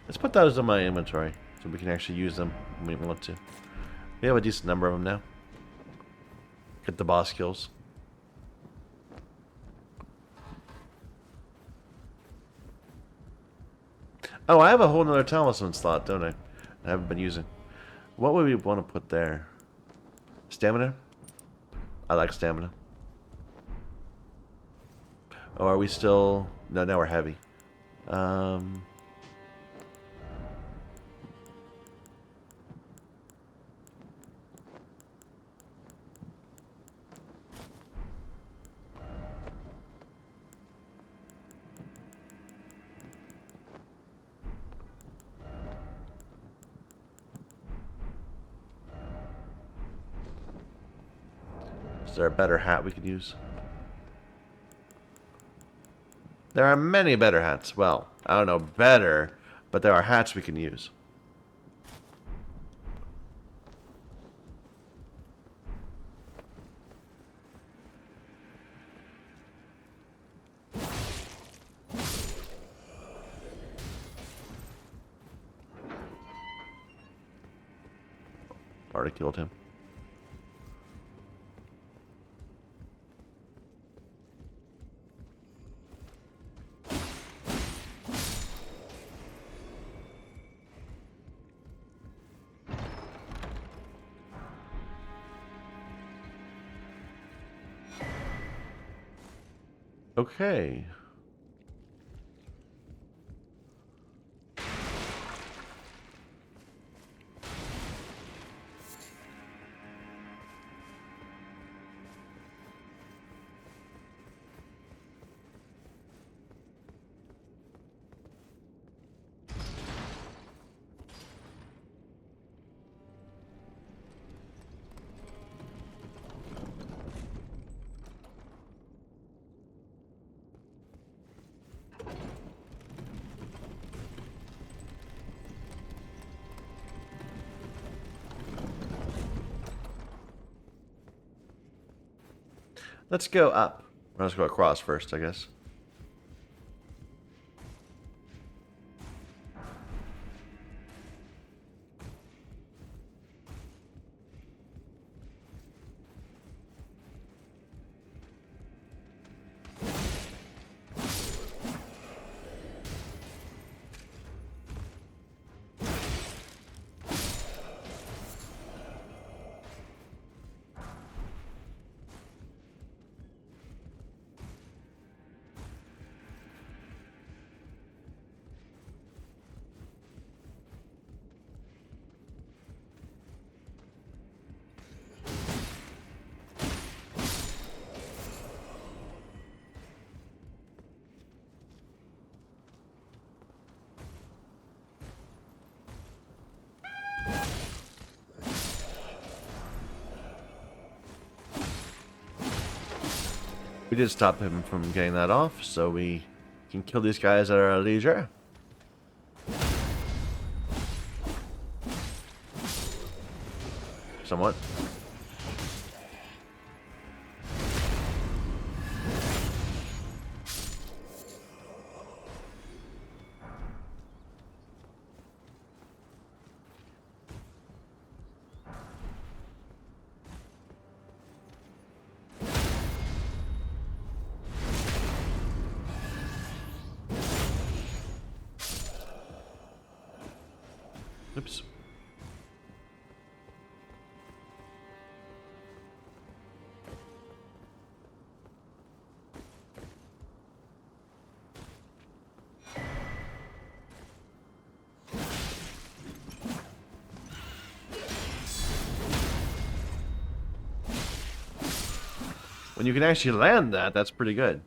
Let's put those in my inventory so we can actually use them when we want to. We have a decent number of them now. Get the boss kills. Oh, I have a whole nother talisman slot, don't I? I haven't been using. What would we want to put there? Stamina? I like stamina. Oh, are we still... No, now we're heavy. Is there a better hat we could use? There are many better hats. Well, I don't know better, but there are hats we can use. Already killed him. Okay. Let's go up. Let's go across first, I guess. We did stop him from getting that off, so we can kill these guys at our leisure. Somewhat. Oops. When you can actually land that, that's pretty good.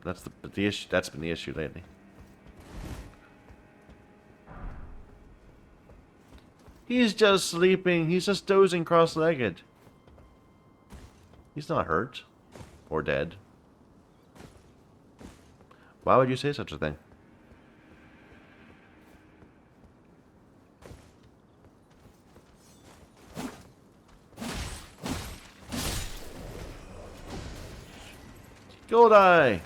That's the issue. That's been the issue lately. He's just sleeping. He's just dozing cross-legged. He's not hurt. Or dead. Why would you say such a thing? Goldeye!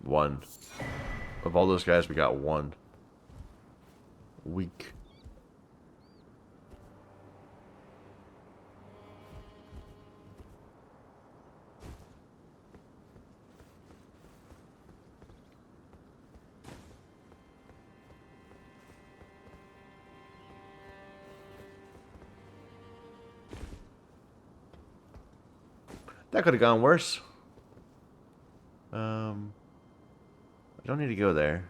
One. Of all those guys, we got one. Weak. That could have gone worse. I don't need to go there.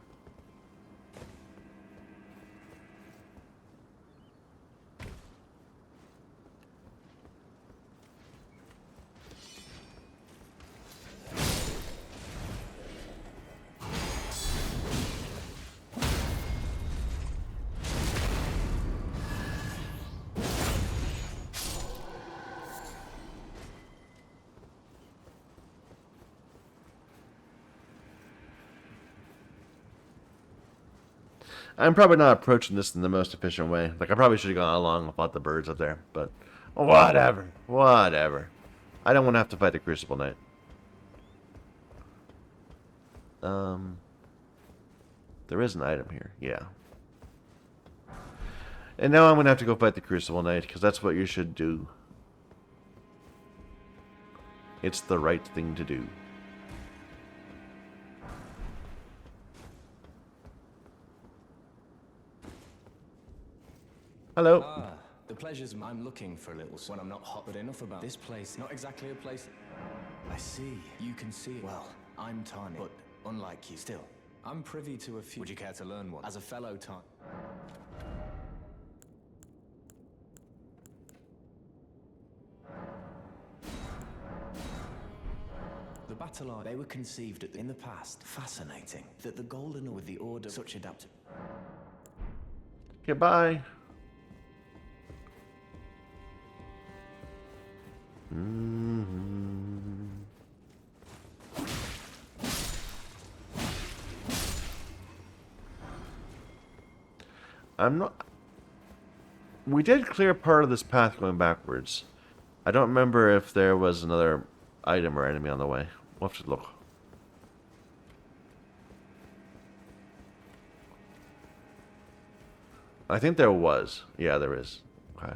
I'm probably not approaching this in the most efficient way. Like, I probably should have gone along without the birds up there, but whatever. Whatever. I don't want to have to fight the Crucible Knight. There is an item here. Yeah. And now I'm going to have to go fight the Crucible Knight, because that's what you should do. It's the right thing to do. Hello. Ah, the pleasures I'm looking for a little when I'm not hot, but enough about this place. Not exactly a place. I see. You can see it. Well, I'm Tarnished, but unlike you, still, I'm privy to a few. Would you care to learn one? As a fellow Tarnished. The battle art, they were conceived in the past. Fascinating that the Golden with the Order such adapted. Goodbye. I'm not... We did clear part of this path going backwards. I don't remember if there was another item or enemy on the way. We'll have to look. I think there was. Yeah, there is. Okay.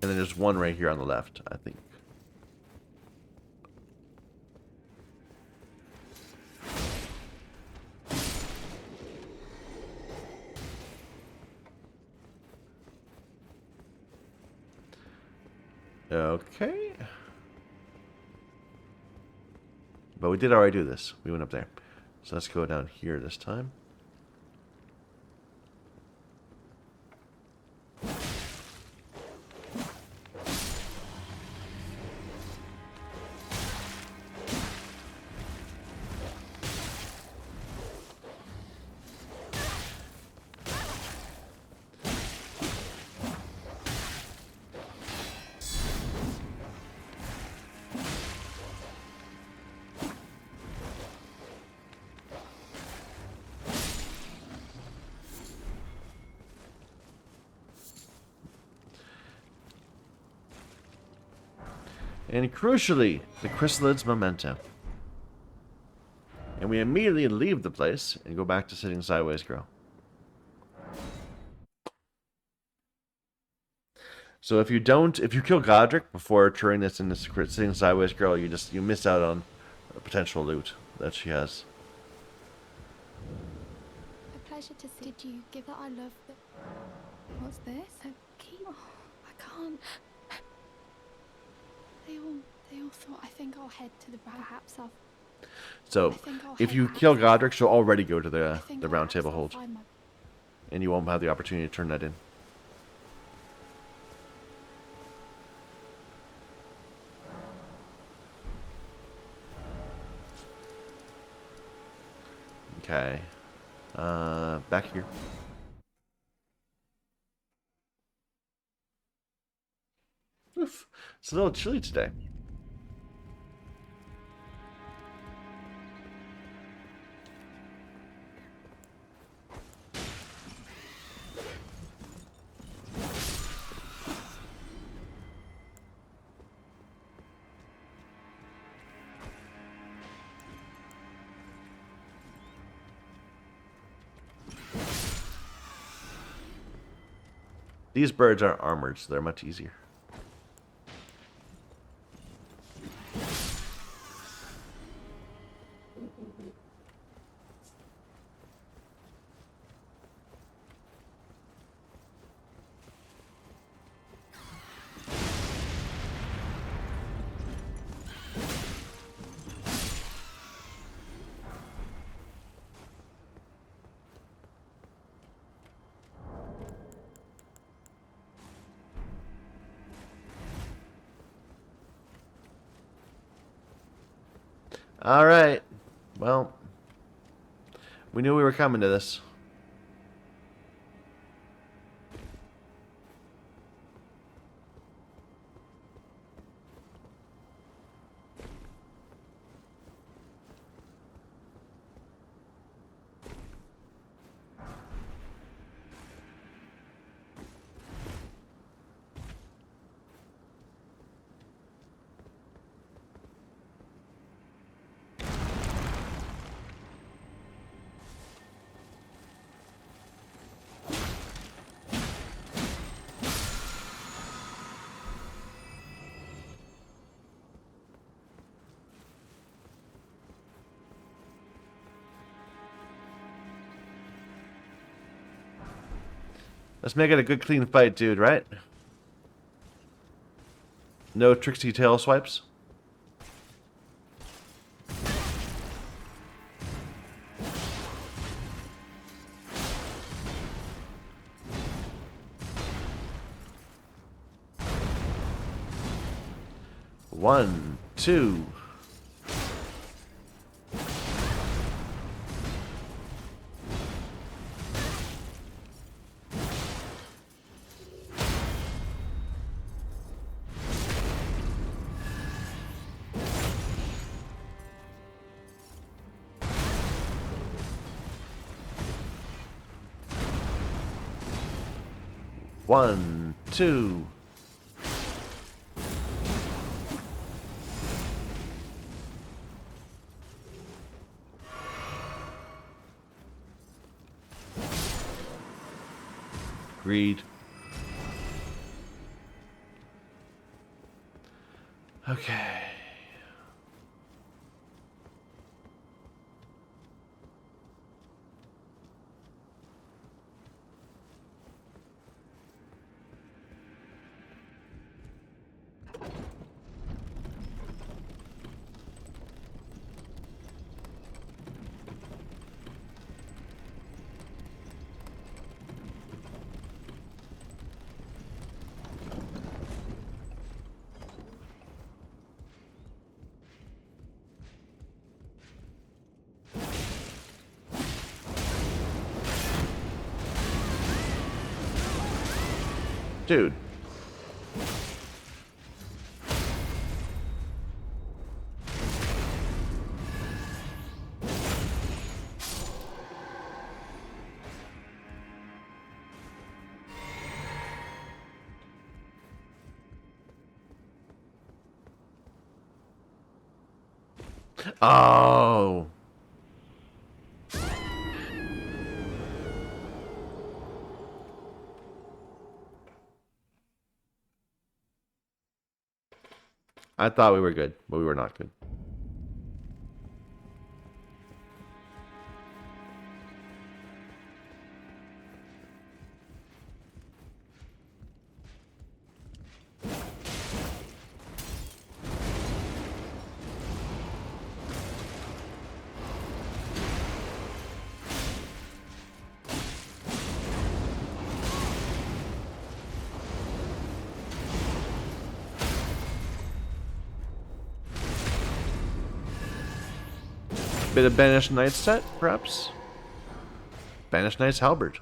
And then there's one right here on the left, I think. Okay. But we did already do this. We went up there. So let's go down here this time. And crucially, the Chrysalid's memento. And we immediately leave the place and go back to sitting sideways, girl. So if you kill Godric before turning this into sitting sideways, girl, you miss out on potential loot that she has. A pleasure to see. Did you give that? I love the... What's this? A key? Oh, I can't. They all thought, I think I'll head to the perhaps I'll... So, if you kill Godric, she'll already go to the round table hold. And you won't have the opportunity to turn that in. Okay. Back here. Oof. It's a little chilly today. These birds aren't armored, so they're much easier. Alright. Well, we knew we were coming to this. Let's make it a good clean fight, dude, right? No tricksy tail swipes? One, two. One, two. Agreed. Okay. Dude. Oh. I thought we were good, but we were not good. Bit of Banished Knights set, perhaps? Banished Knights Halberd.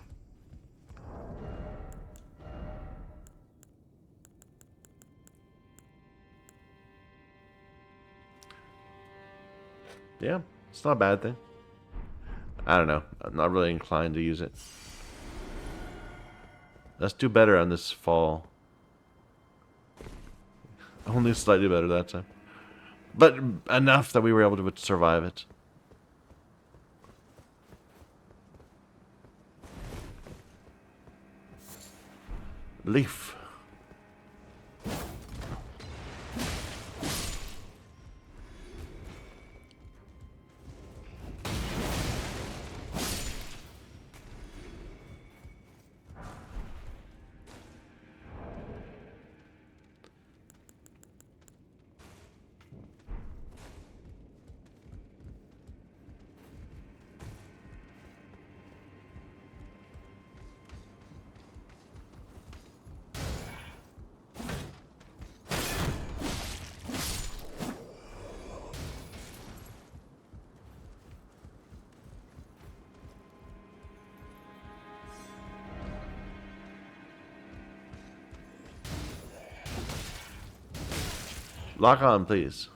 Yeah, it's not a bad thing. I don't know. I'm not really inclined to use it. Let's do better on this fall. Only slightly better that time. But enough that we were able to survive it. Leaf. Lock on, please.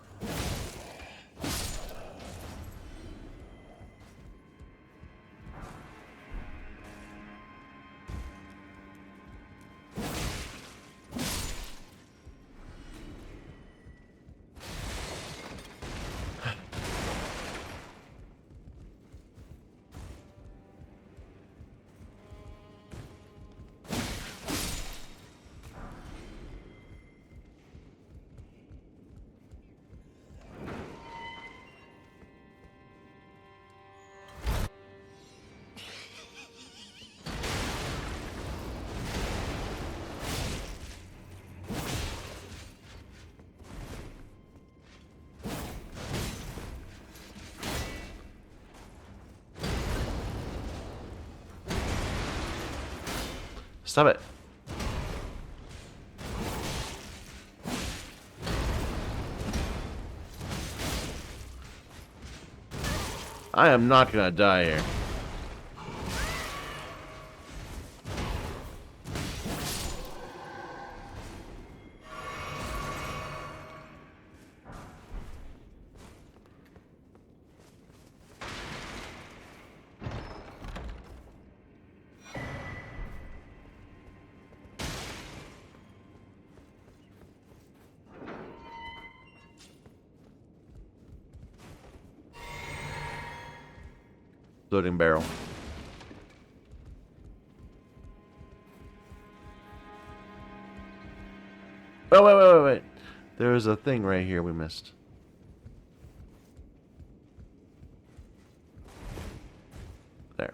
Stop it. I am not gonna die here. Loading barrel. Oh, wait. There was a thing right here we missed. There.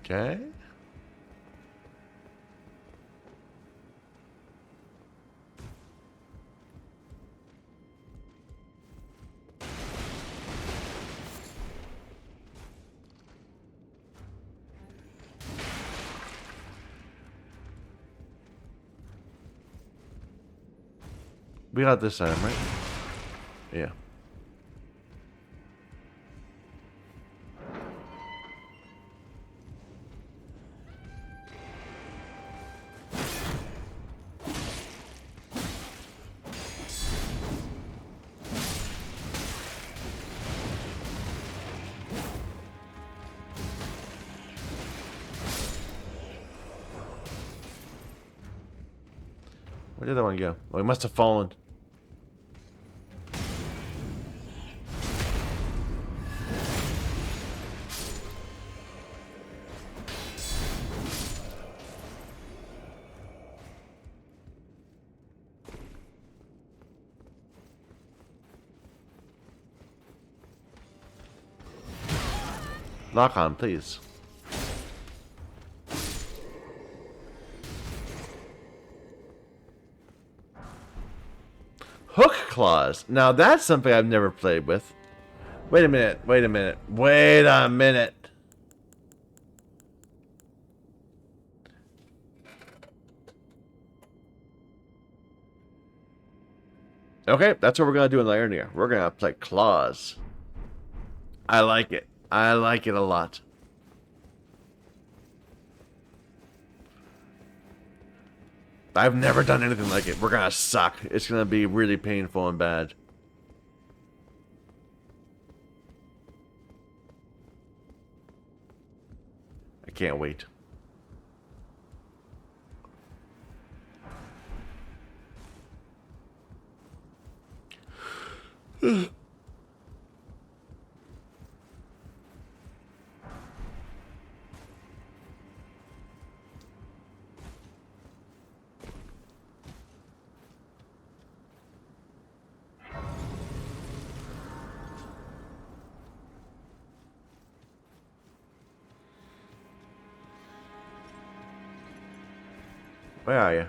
Okay. We got this item, right? Yeah. Where did that one go? Oh, he must have fallen. Lock on, please. Hook claws. Now that's something I've never played with. Wait a minute. Okay, that's what we're gonna do in Liurnia. We're gonna play claws. I like it. I like it a lot. I've never done anything like it. We're gonna suck. It's gonna be really painful and bad. I can't wait. Where are you?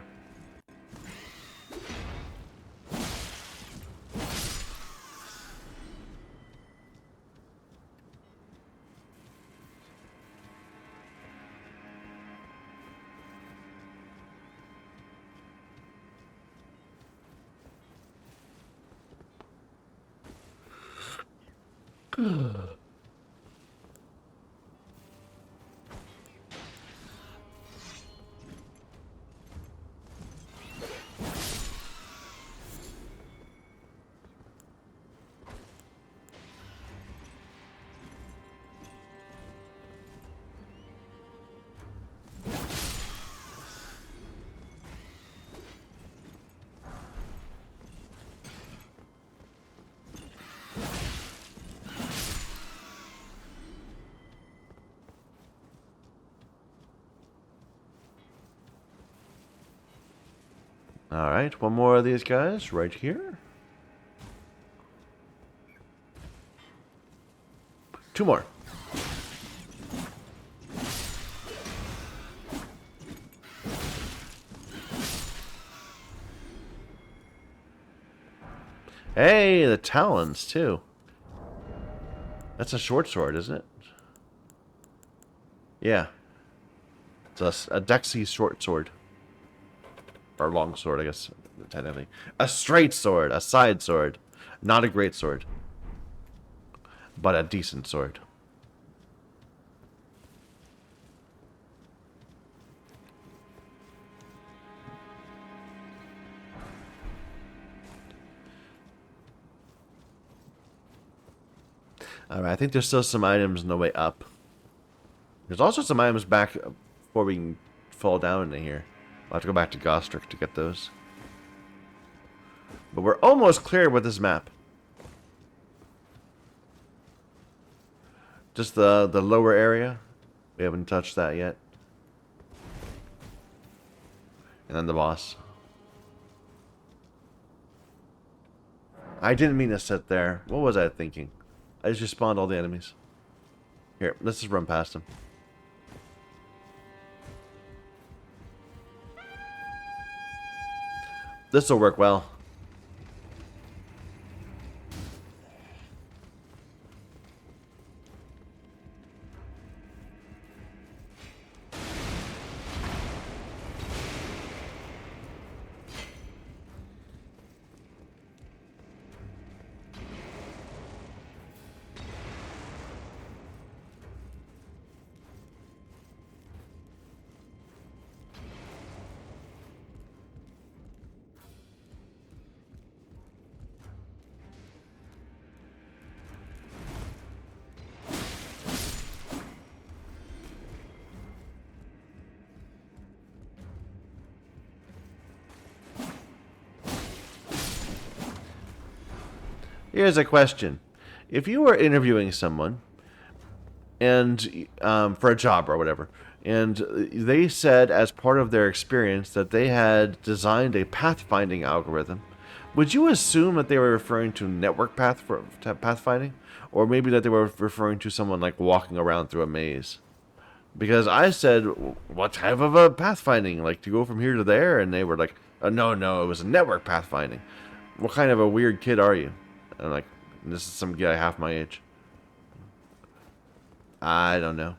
Alright, one more of these guys right here. Two more. Hey, the talons too. That's a short sword, isn't it? Yeah. It's a Dexy short sword. Or long sword, I guess, technically. A straight sword, a side sword. Not a great sword. But a decent sword. Alright, I think there's still some items on the way up. There's also some items back before we can fall down into here. I'll have to go back to Gostrick to get those. But we're almost clear with this map. Just the lower area. We haven't touched that yet. And then the boss. I didn't mean to sit there. What was I thinking? I just respawned all the enemies. Here, let's just run past them. This will work well. Here's a question. If you were interviewing someone and for a job or whatever, and they said as part of their experience that they had designed a pathfinding algorithm, would you assume that they were referring to network pathfinding? Or maybe that they were referring to someone like walking around through a maze? Because I said, what type of a pathfinding? Like to go from here to there? And they were like, oh, no, it was a network pathfinding. What kind of a weird kid are you? And I'm like, this is some guy half my age. I don't know.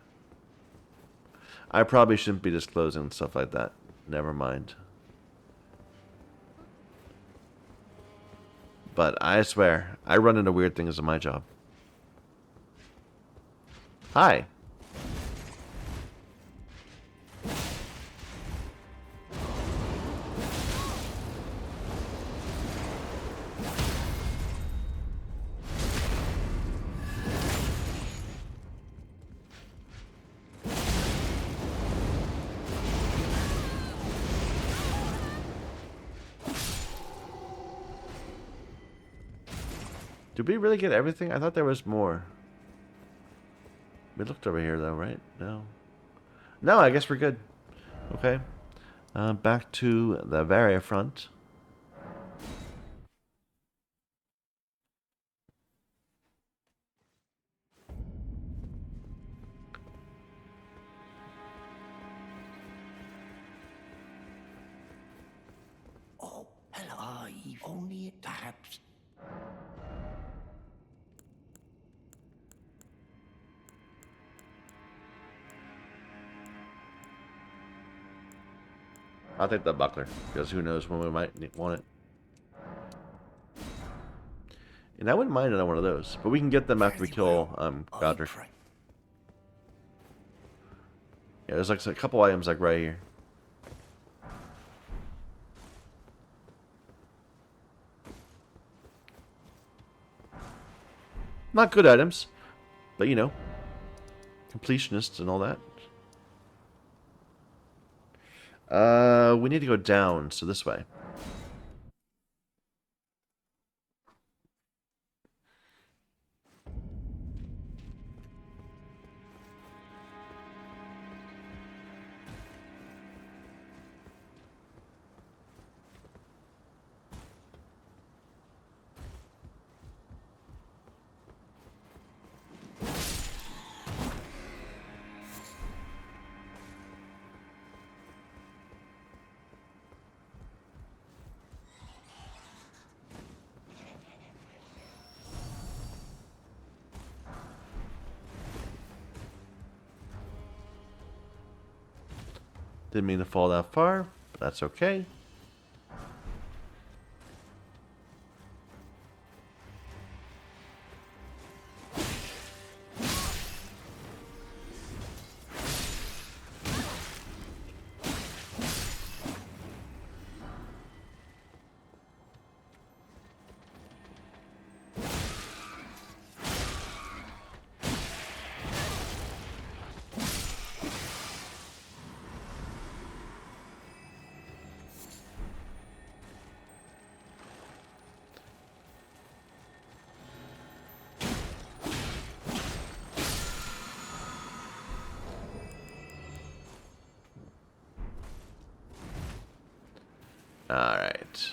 I probably shouldn't be disclosing stuff like that. Never mind. But I swear, I run into weird things in my job. Hi. Did we really get everything? I thought there was more. We looked over here though, right? No. No, I guess we're good. Okay. Back to the very front. Oh, hello. Only perhaps. I'll take the buckler, because who knows when we might want it. And I wouldn't mind another one of those, but we can get them after we kill Godric. Yeah, there's like a couple items like right here. Not good items, but you know, completionists and all that. We need to go down, so this way. Didn't mean to fall that far, but that's okay. All right.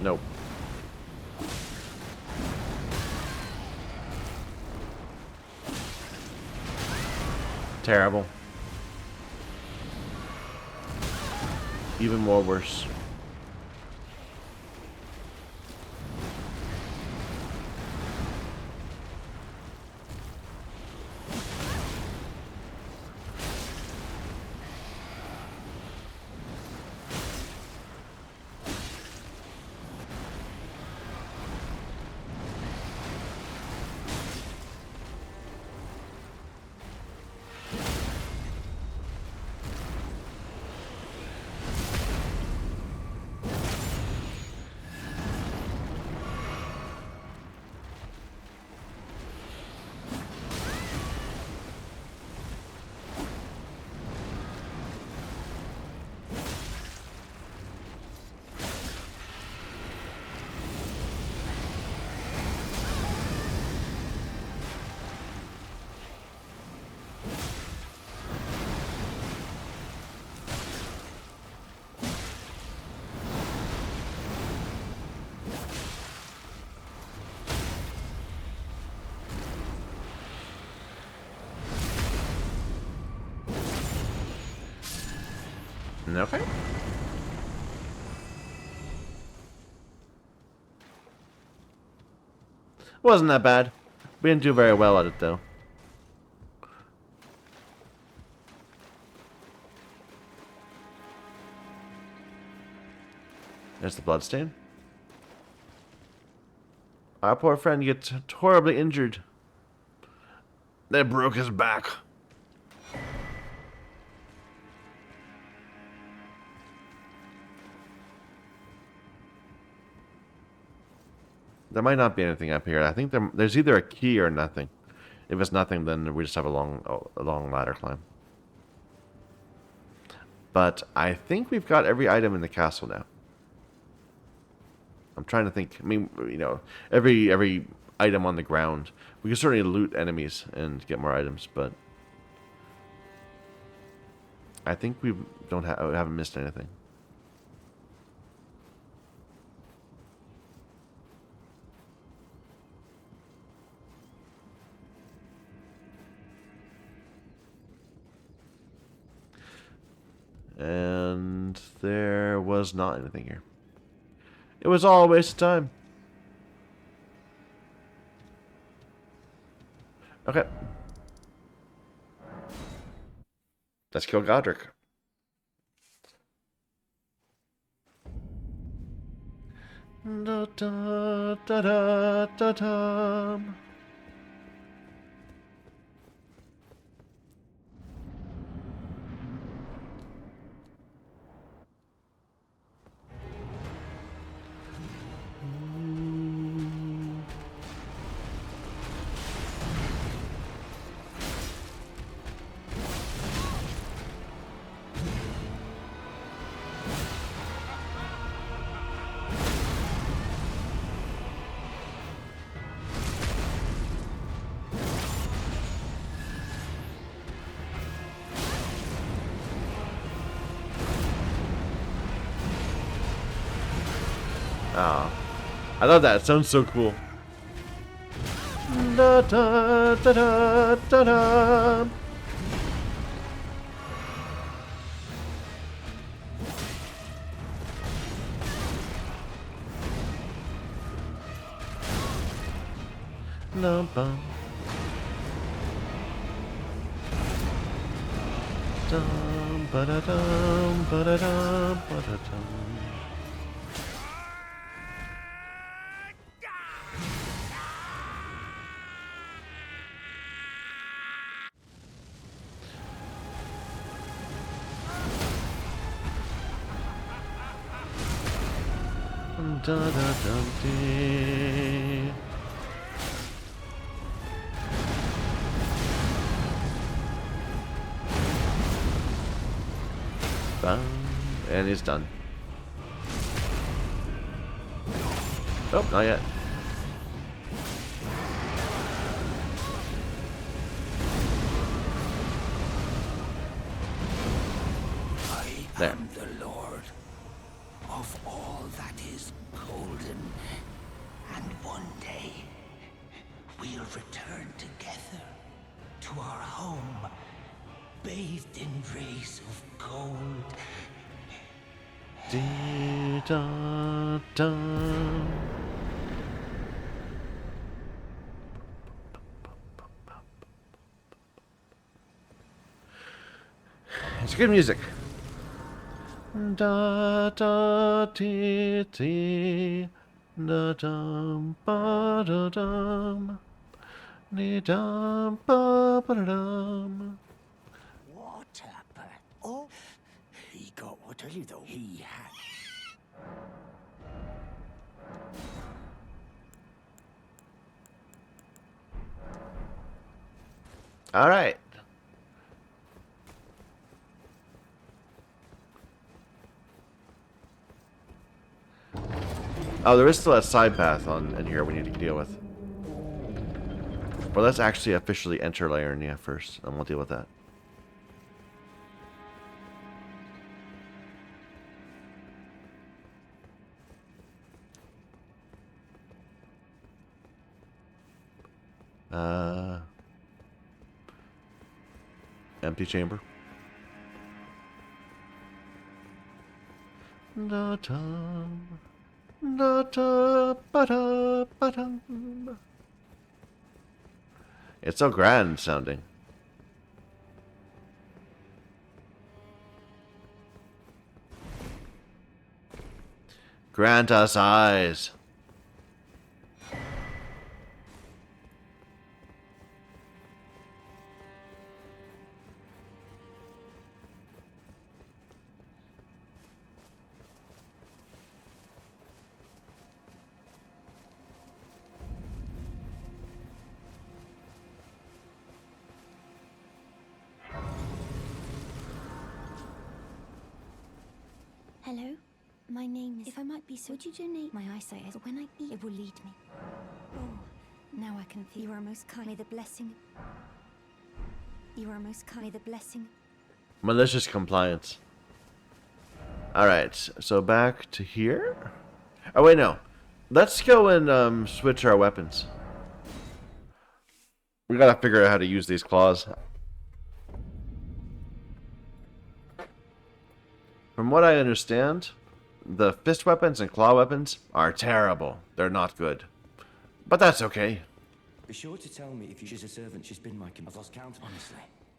Nope. Terrible. Even more worse. Okay. Wasn't that bad. We didn't do very well at it, though. There's the bloodstain. Our poor friend gets horribly injured. They broke his back. There might not be anything up here. I think there's either a key or nothing. If it's nothing, then we just have a long ladder climb. But I think we've got every item in the castle now. I'm trying to think. I mean, you know, every item on the ground. We can certainly loot enemies and get more items, but I think we haven't missed anything. And there was not anything here. It was all a waste of time. Okay. Let's kill Godric. Da, da, da, da, da, da. I love that. It sounds so cool. Da, da, da, da, da, da. No, bum. Dum, ba-da-dum, ba-da-dum, ba-da-dum. Da-da-dum-dee. Bam. And he's done. Oh, not yet. I am the Lord of all that is golden, and one day we'll return together to our home, bathed in rays of gold. Dee, da, da. It's good music. Da da dee dee da dum ba da dum dee dum ba ba da dum. What happened? Oh, he got what you though. He had. All right. Oh, there is still a side path in here we need to deal with. But let's actually officially enter Liurnia first, and we'll deal with that. Empty chamber. Da dum, da da ba da ba dum. It's so grand sounding. Grant us eyes. Hello? My name is... If I might be so... Would you donate my eyesight as when I eat? It will lead me. Oh, now I can feel... You are most kind. May the blessing... You are most kind. May the blessing... Malicious compliance. Alright, so back to here? Oh wait, no. Let's go and switch our weapons. We gotta figure out how to use these claws. From what I understand, the fist weapons and claw weapons are terrible. They're not good. But that's okay. Be sure to tell me if she's a servant. She's been my... I've lost count, honestly.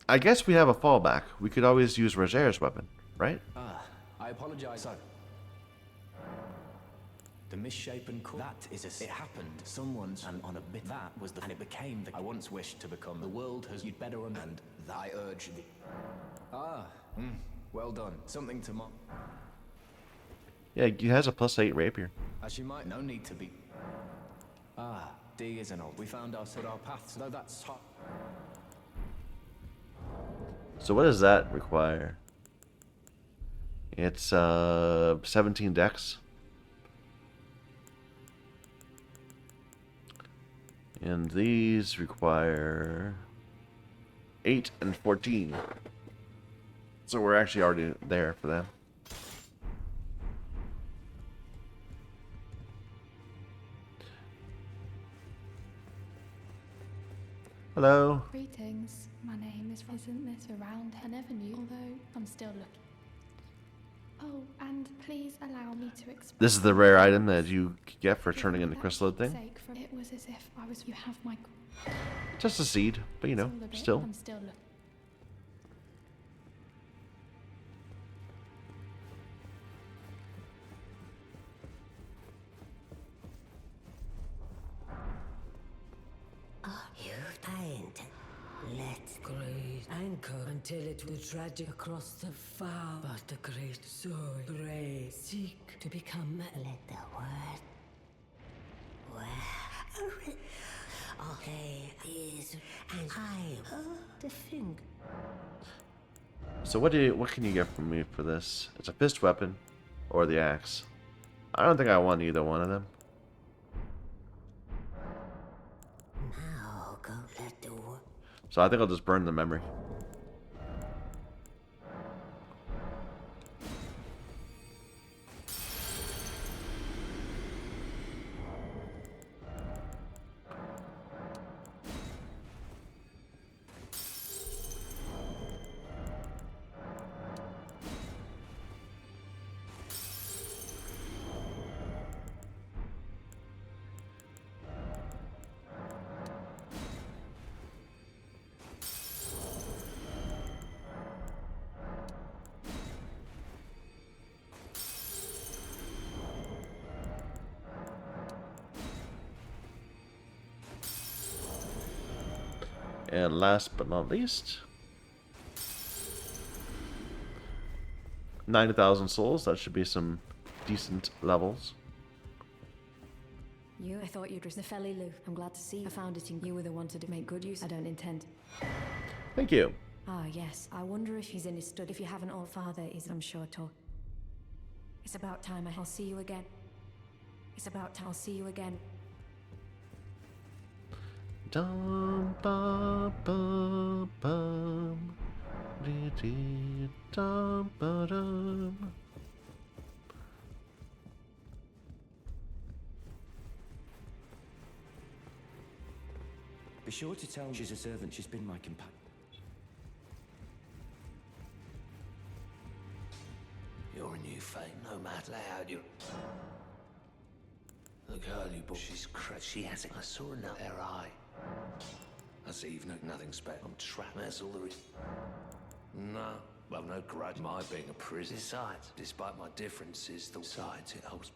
I guess we have a fallback. We could always use Roger's weapon, right? I apologize. So, the misshapen core. That is a... It happened. Someone's and on a bit. That was the... And it became the... I once wished to become. The world has... You'd better... And I urge thee. Well done. Something to mock. Yeah, he has a +8 rapier. As you might... No need to be... D is an old... We found our paths. Though that's hot. So what does that require? It's 17 dex. And these require 8 and 14. So we're actually already there for them. Hello. Greetings. My name is. Isn't this around? I never knew. Although I'm still looking. Oh, and please allow me to express. This is the rare item that you get for turning in the chrysalid thing. It was as if I was. You have my. Just a seed, but you know, still. I'm still looking. You find. Let's great anchor until it will tragic across the far. But the great soul brave seek to become. Let the word. Okay, is and I the thing. So what can you get from me for this? It's a fist weapon, or the axe. I don't think I want either one of them. Now go let the word. So I think I'll just burn the memory. And last but not least, 90,000 souls. That should be some decent levels. I thought you'd the felly Lou. I'm glad to see you. I found it in you were the one to make good use. I don't intend. Thank you. Ah, yes. I wonder if he's in his study. If you haven't, old father is, I'm sure, talk. It's about time I'll see you again. It's about time I'll see you again. Dum ba ba bum. Dee dee dum ba dum. Be sure to tell her she's a servant. She's been my companion. You're a new fame, no matter how you. The girl you bought, she's she has it. I saw her now. Her eye. I see you've nothing special. I'm trapped. That's all there is. No, I've no grudge. My being a prisoner. Besides, despite my differences, the sides it holds.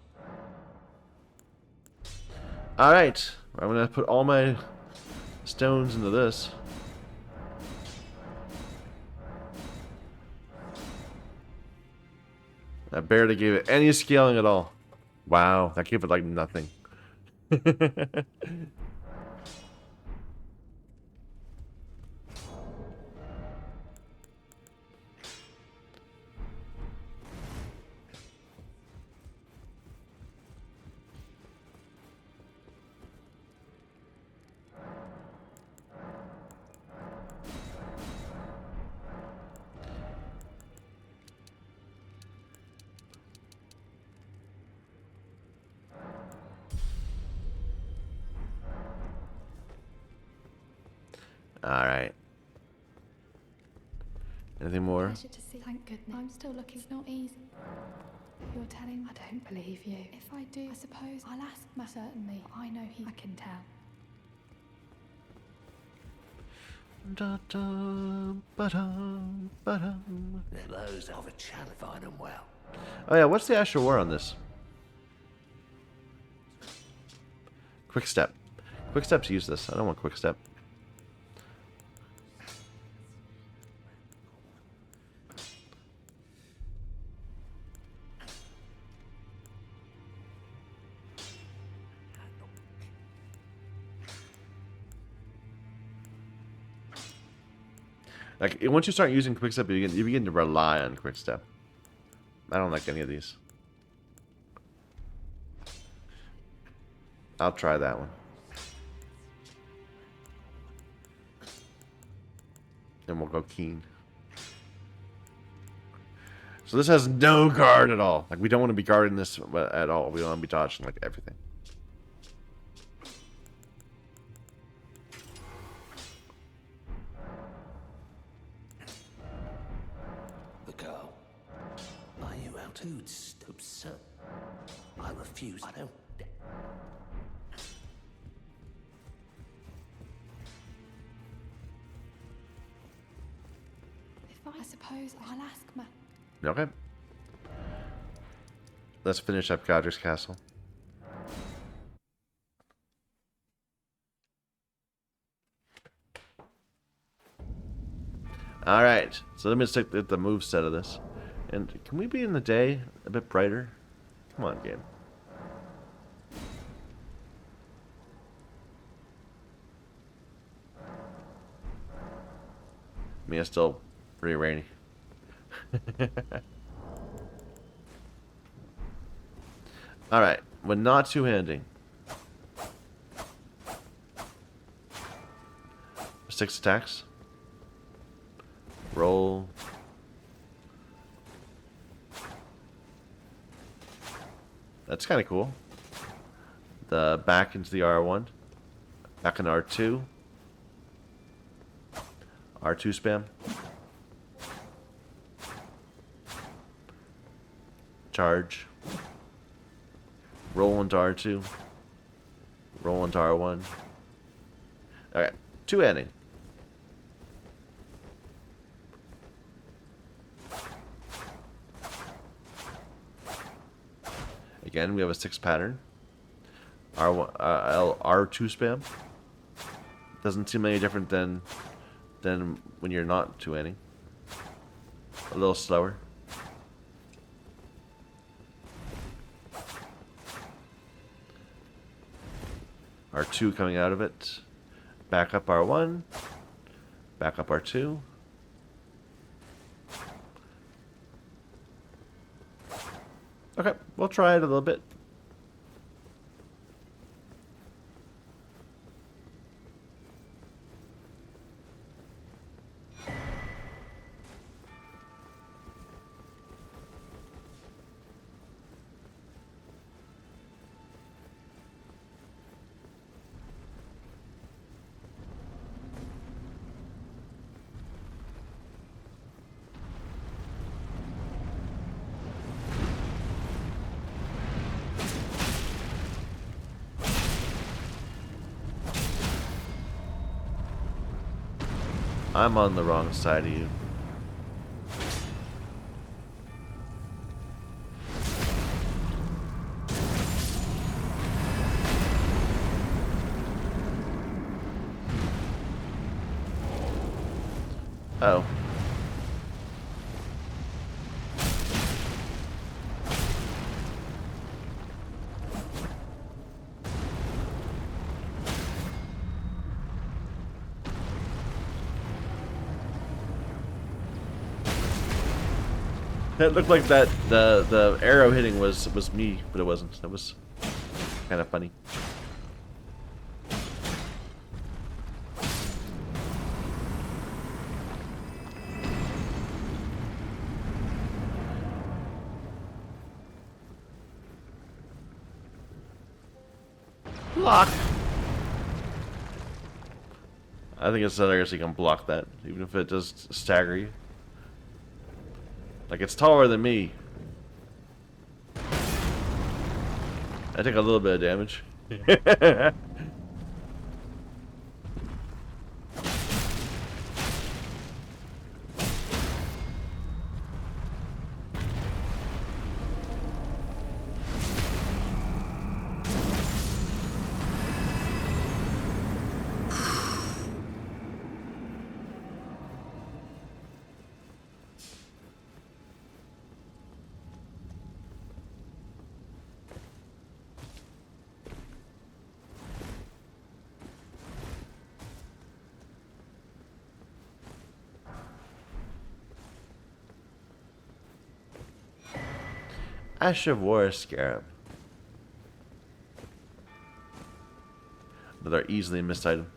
Alright, I'm gonna put all my stones into this. I barely gave it any scaling at all. Wow, that gave it like nothing. Alright. Anything more? Pleasure to see. Thank goodness. I'm still looking. It's not easy. You're telling. I don't believe you. If I do, I suppose I'll ask. Certainly, I know he. I can tell. Da-dum, ba-dum, ba-dum. They're those of a challenge. Find them well. Oh yeah, what's the actual war on this? Quick step. Quick step's useless. I don't want quick step. Like, once you start using quickstep, you begin to rely on quickstep. I don't like any of these. I'll try that one. And we'll go keen. So this has no guard at all. Like, we don't want to be guarding this at all. We don't want to be dodging, like, everything. refuse. I don't. I suppose I'll ask Ma. Okay. Let's finish up Godric's Castle. Alright, so let me just take the move set of this. And can we be in the day a bit brighter? Come on, game. I mean, it's still pretty rainy. Alright, when not two-handing. 6 attacks. Roll. That's kind of cool. The back into the R1. Back in R2. R2 spam. Charge. Roll into R2. Roll into R1. Okay, two-handing. Again, we have a 6 pattern. R2 spam. Doesn't seem any different than when you're not two-handing. A little slower. R2 coming out of it. Back up R1. Back up R2. Okay, we'll try it a little bit. I'm on the wrong side of you. Oh. It looked like that the arrow hitting was me, but it wasn't. That was kind of funny. Block. I think it's hilarious you can block that, even if it does stagger you. Like, it's taller than me. I take a little bit of damage. Ash of War Scarab. Another easily missed item.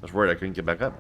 was worried I couldn't get back up.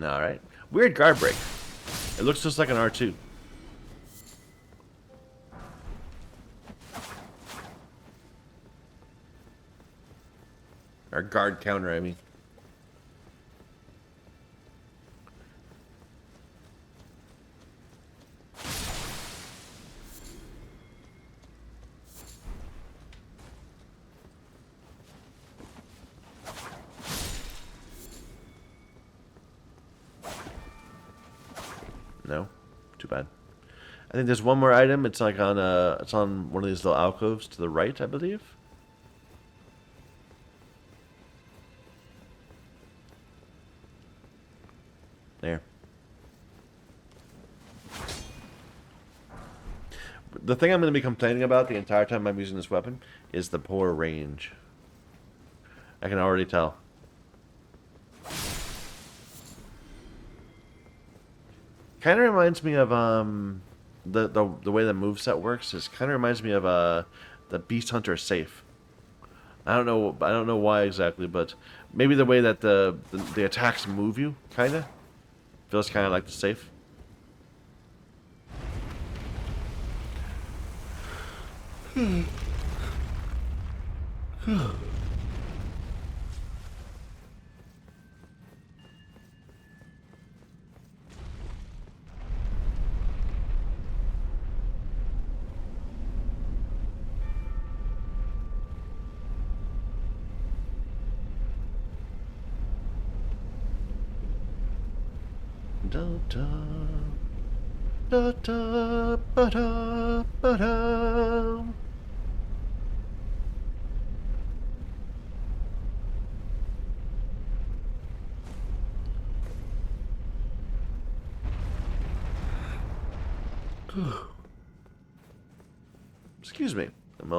Alright. Weird guard break. It looks just like an R2. Or guard counter, I mean. No? Too bad. I think there's one more item. It's like on it's on one of these little alcoves to the right, I believe. There. The thing I'm going to be complaining about the entire time I'm using this weapon is the poor range. I can already tell. Kind of reminds me of the way the moveset works. It kind of reminds me of the Beast Hunter safe. I don't know why exactly, but maybe the way that the attacks move you, kind of feels kind of like the safe. Da da da da ba da ba da. Excuse me. I'm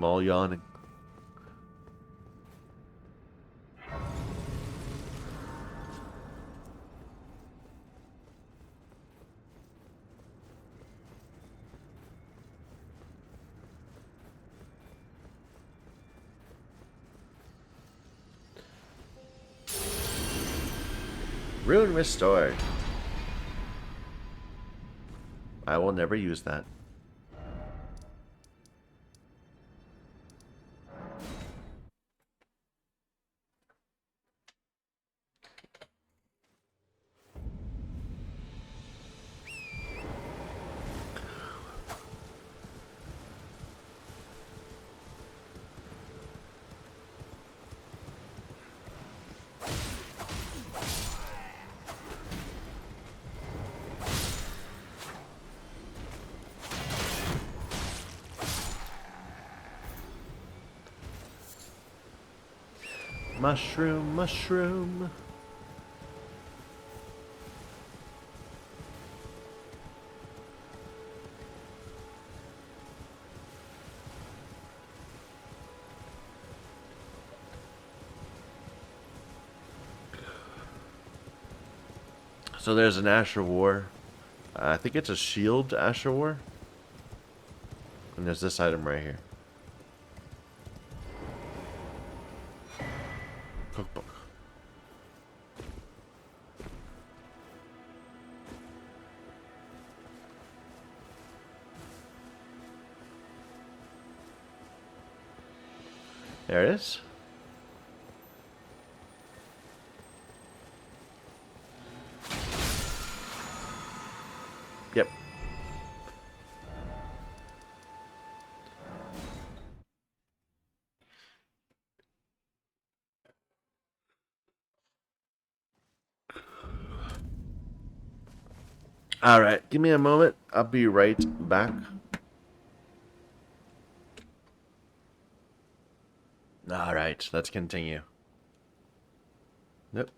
all yawning. Rune restored. I will never use that. Mushroom, mushroom. So there's an Asher War. I think it's a shield Asher War. And there's this item right here. Cookbook. There it is. Yep. Alright, give me a moment. I'll be right back. Alright, let's continue. Nope.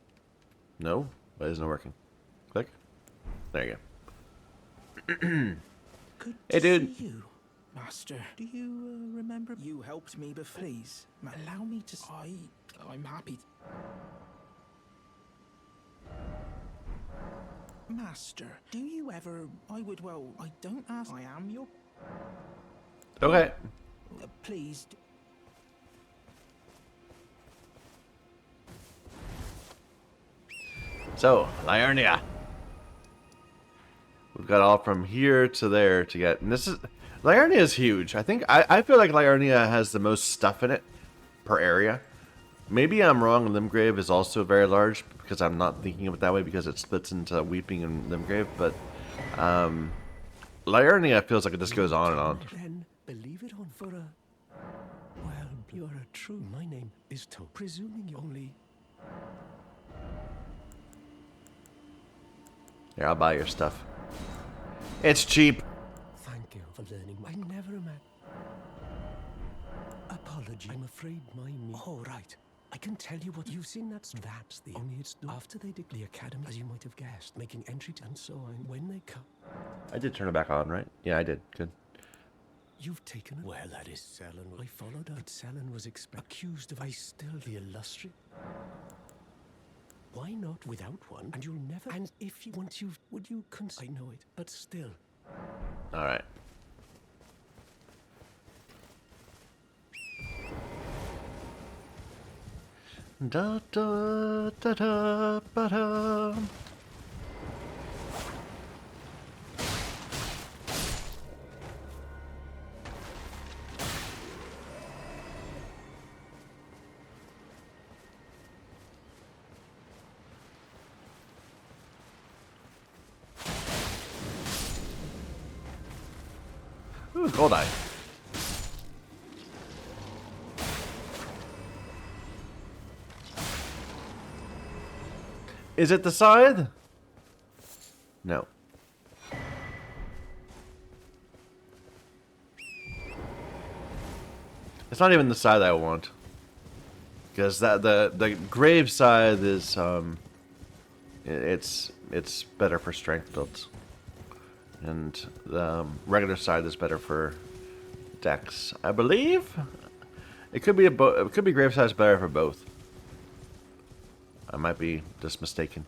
No, that isn't working. Click. There you go. Good Hey, to dude. see you, Master. Do you remember you helped me before? Please, allow me to. I'm happy. Master, do you ever? I would. Well, I don't ask. I am your. Okay. Please. So, Liurnia. We've got all from here to there to get, and this is, Liurnia is huge. I feel like Liurnia has the most stuff in it per area. Maybe I'm wrong. Limgrave is also very large because I'm not thinking of it that way because it splits into Weeping and Limgrave. But Liurnia feels like it just goes on and on. Then believe it on for a. Well, you're a true. My name is To. Presuming you only. Here, I'll buy your stuff. It's cheap. Thank you for learning. I never met. Apology. I'm afraid my me. Oh, right. I can tell you what you've seen. That's the only it's after they did the academy, as you might have guessed, making entry to and so on. When they come, I did turn it back on, right? Yeah, I did. Good. you've taken it. Well, that is Selen. I followed her. But Selen was accused of. I still the illustrious. Why not without one? And you'll never. And if you once you would you I know it, but still. All right. Da da da da ba da. Ooh, gold eye. Is it the scythe? No. It's not even the scythe I want. Because that the grave scythe is it's better for strength builds. And the regular scythe is better for dex, I believe. It could be it could be grave scythe better for both. I might be just mistaken.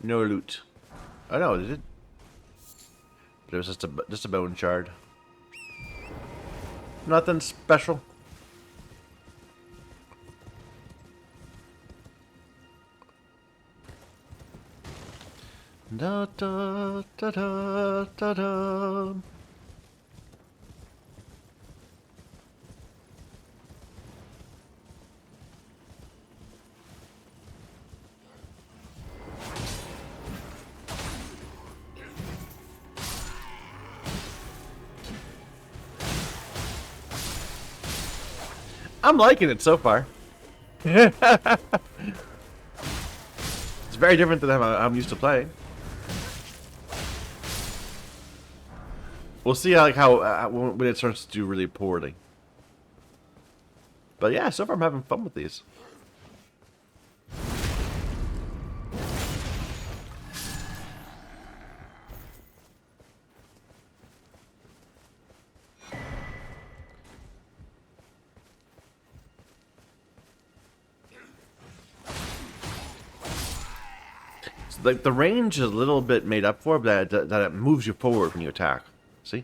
No loot. Oh no, did it? But it was just a bone shard. Nothing special. Da da da da da da. I'm liking it so far. It's very different than I'm used to playing. We'll see how when it starts to do really poorly. But yeah, so far I'm having fun with these. Like the range is a little bit made up for, but that it moves you forward when you attack. See,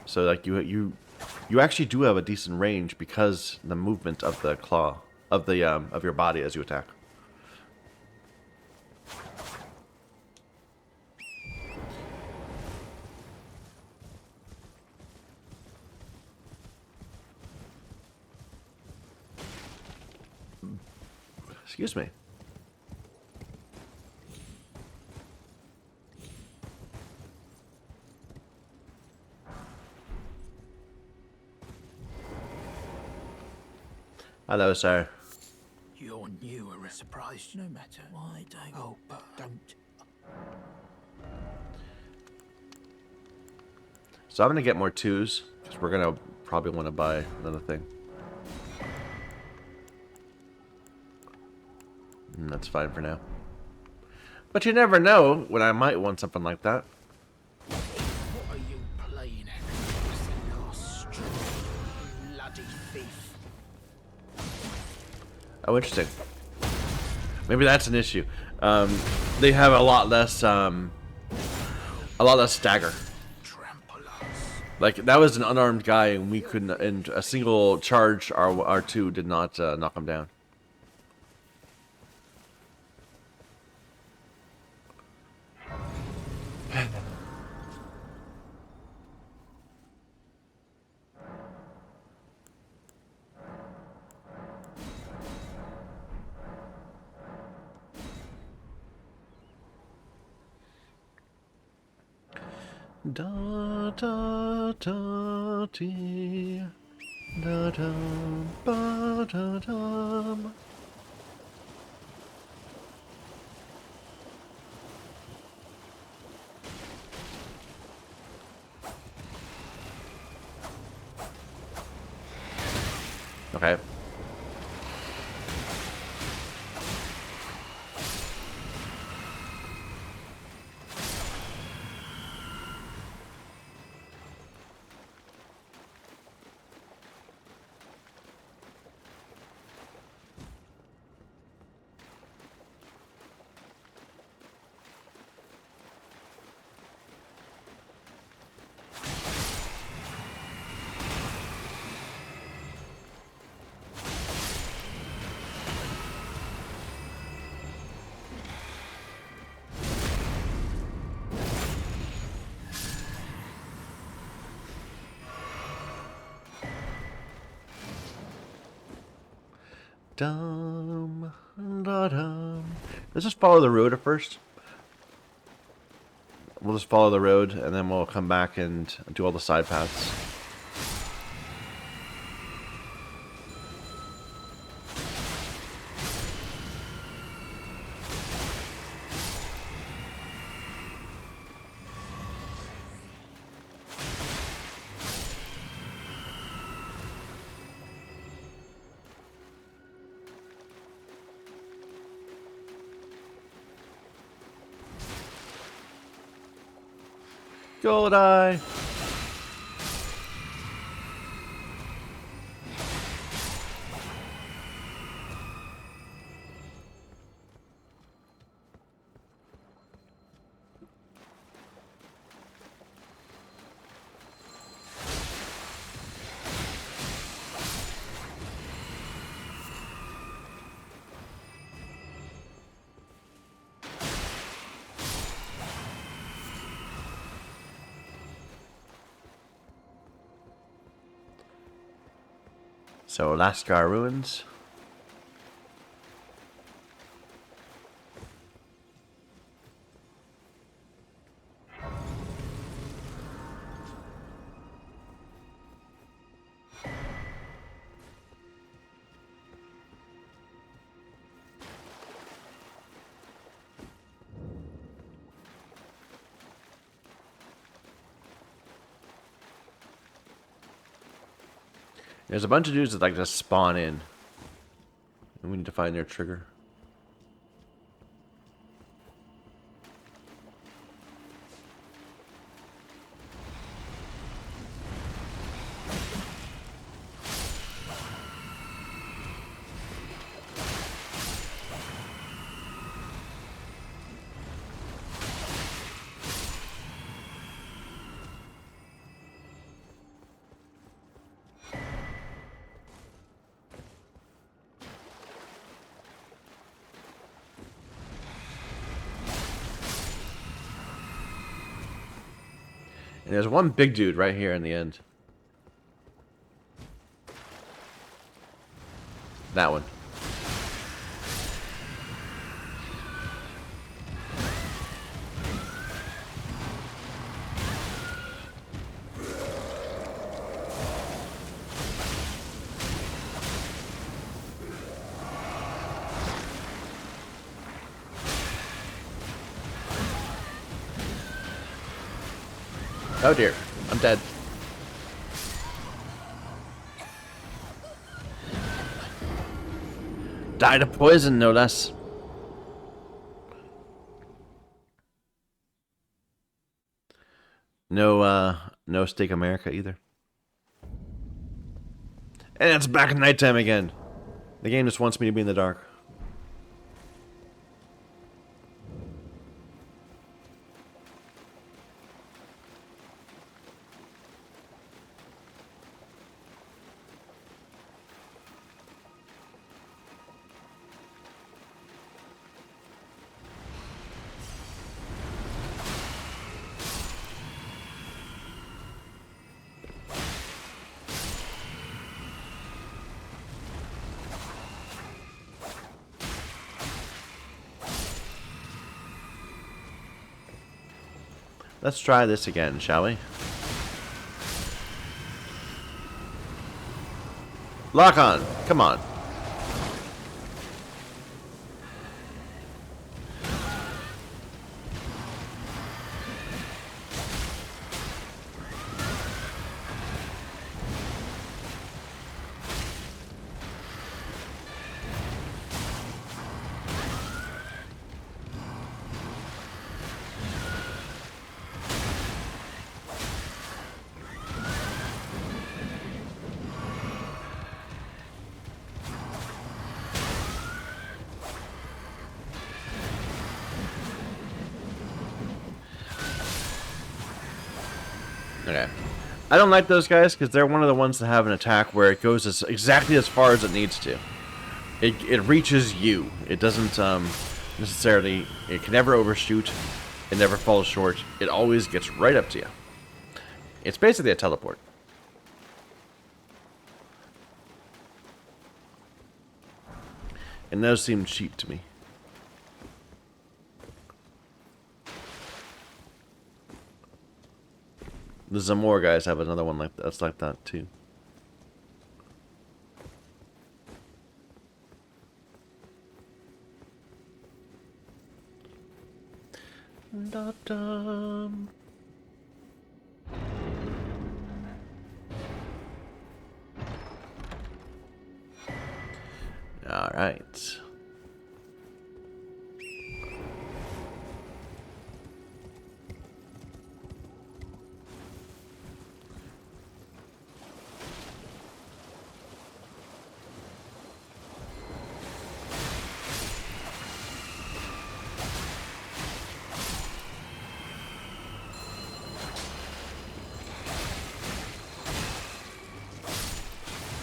so like you You actually do have a decent range because the movement of the claw of your body as you attack. Excuse me. Hello, sir. You're new or surprised, no matter. Why don't? Oh, but don't. So I'm gonna get more twos because we're gonna probably want to buy another thing. And that's fine for now. But you never know when I might want something like that. What are you playing at? It's the last straw, you bloody thief. Oh, interesting. Maybe that's an issue. They have a lot less stagger. Like that was an unarmed guy, and we couldn't. And a single charge, our two did not knock him down. Da da da dee, da da ba da dum. Okay. Dum da dum. Let's just follow the road at first. We'll just follow the road, and then we'll come back and do all the side paths. Gold eye. So, Lascar Ruins. There's a bunch of dudes that like to spawn in. And we need to find their trigger. And there's one big dude right here in the end. That one. Oh dear, I'm dead. Died of poison, no less. No Steak America either. And it's back in nighttime again. The game just wants me to be in the dark. Let's try this again, shall we? Lock on. Come on. Okay. I don't like those guys because they're one of the ones that have an attack where it goes exactly as far as it needs to. It reaches you. It doesn't necessarily... It can never overshoot. It never falls short. It always gets right up to you. It's basically a teleport. And those seem cheap to me. The Zamor guys have another one that's like that too. Da-dum. All right.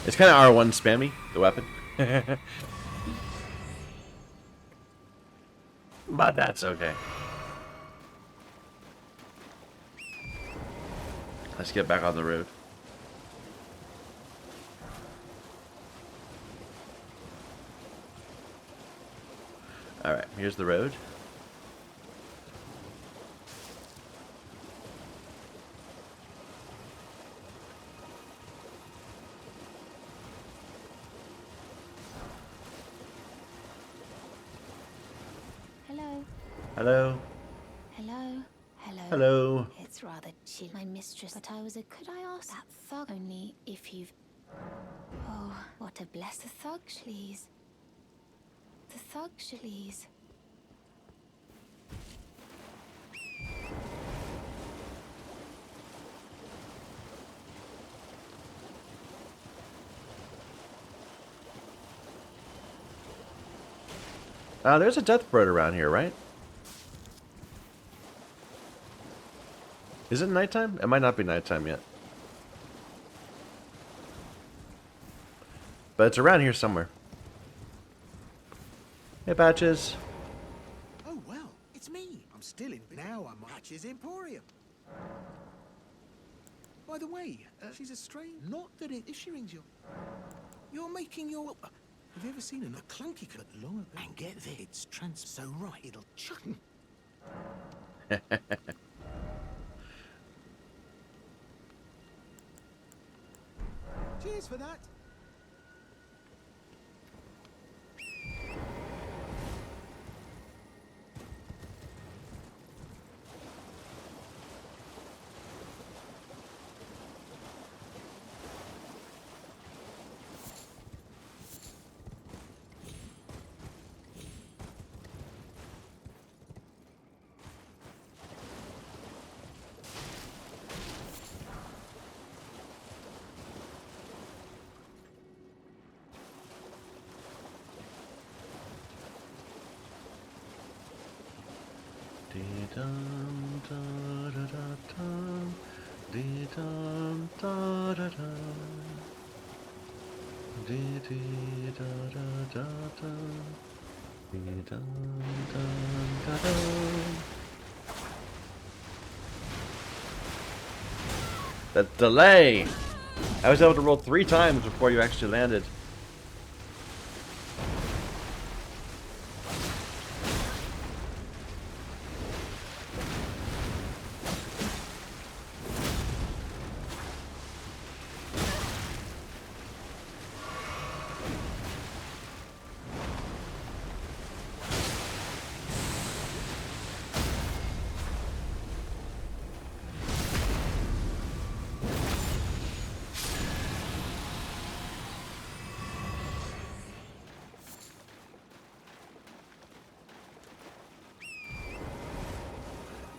It's kind of R1 spammy, the weapon. But that's okay. Let's get back on the road. Alright, here's the road. Hello. Hello. Hello. Hello. Hello. It's rather chill, my mistress. But I was a. Could I ask that thug only if you've? Oh, what a bless the thug sleaze. The thug sleaze. There's a death bird around here, right? Is it nighttime? It might not be nighttime yet. But it's around here somewhere. Hey, Patches. Oh, well, it's me. I'm still in. Now I'm at Patch's Emporium. By the way, she's a strange. Not that if she rings you, you're making your. Have you ever seen a clunky cut long ago? And get this, it's so right. It'll chuck. Cheers for that. Dee-dum, da-da-da-dum, dee-dum, da-da-da. Dee-dee-da-da-da-dum, dee-dum, dum-da-dum. The delay! I was able to roll 3 times before you actually landed.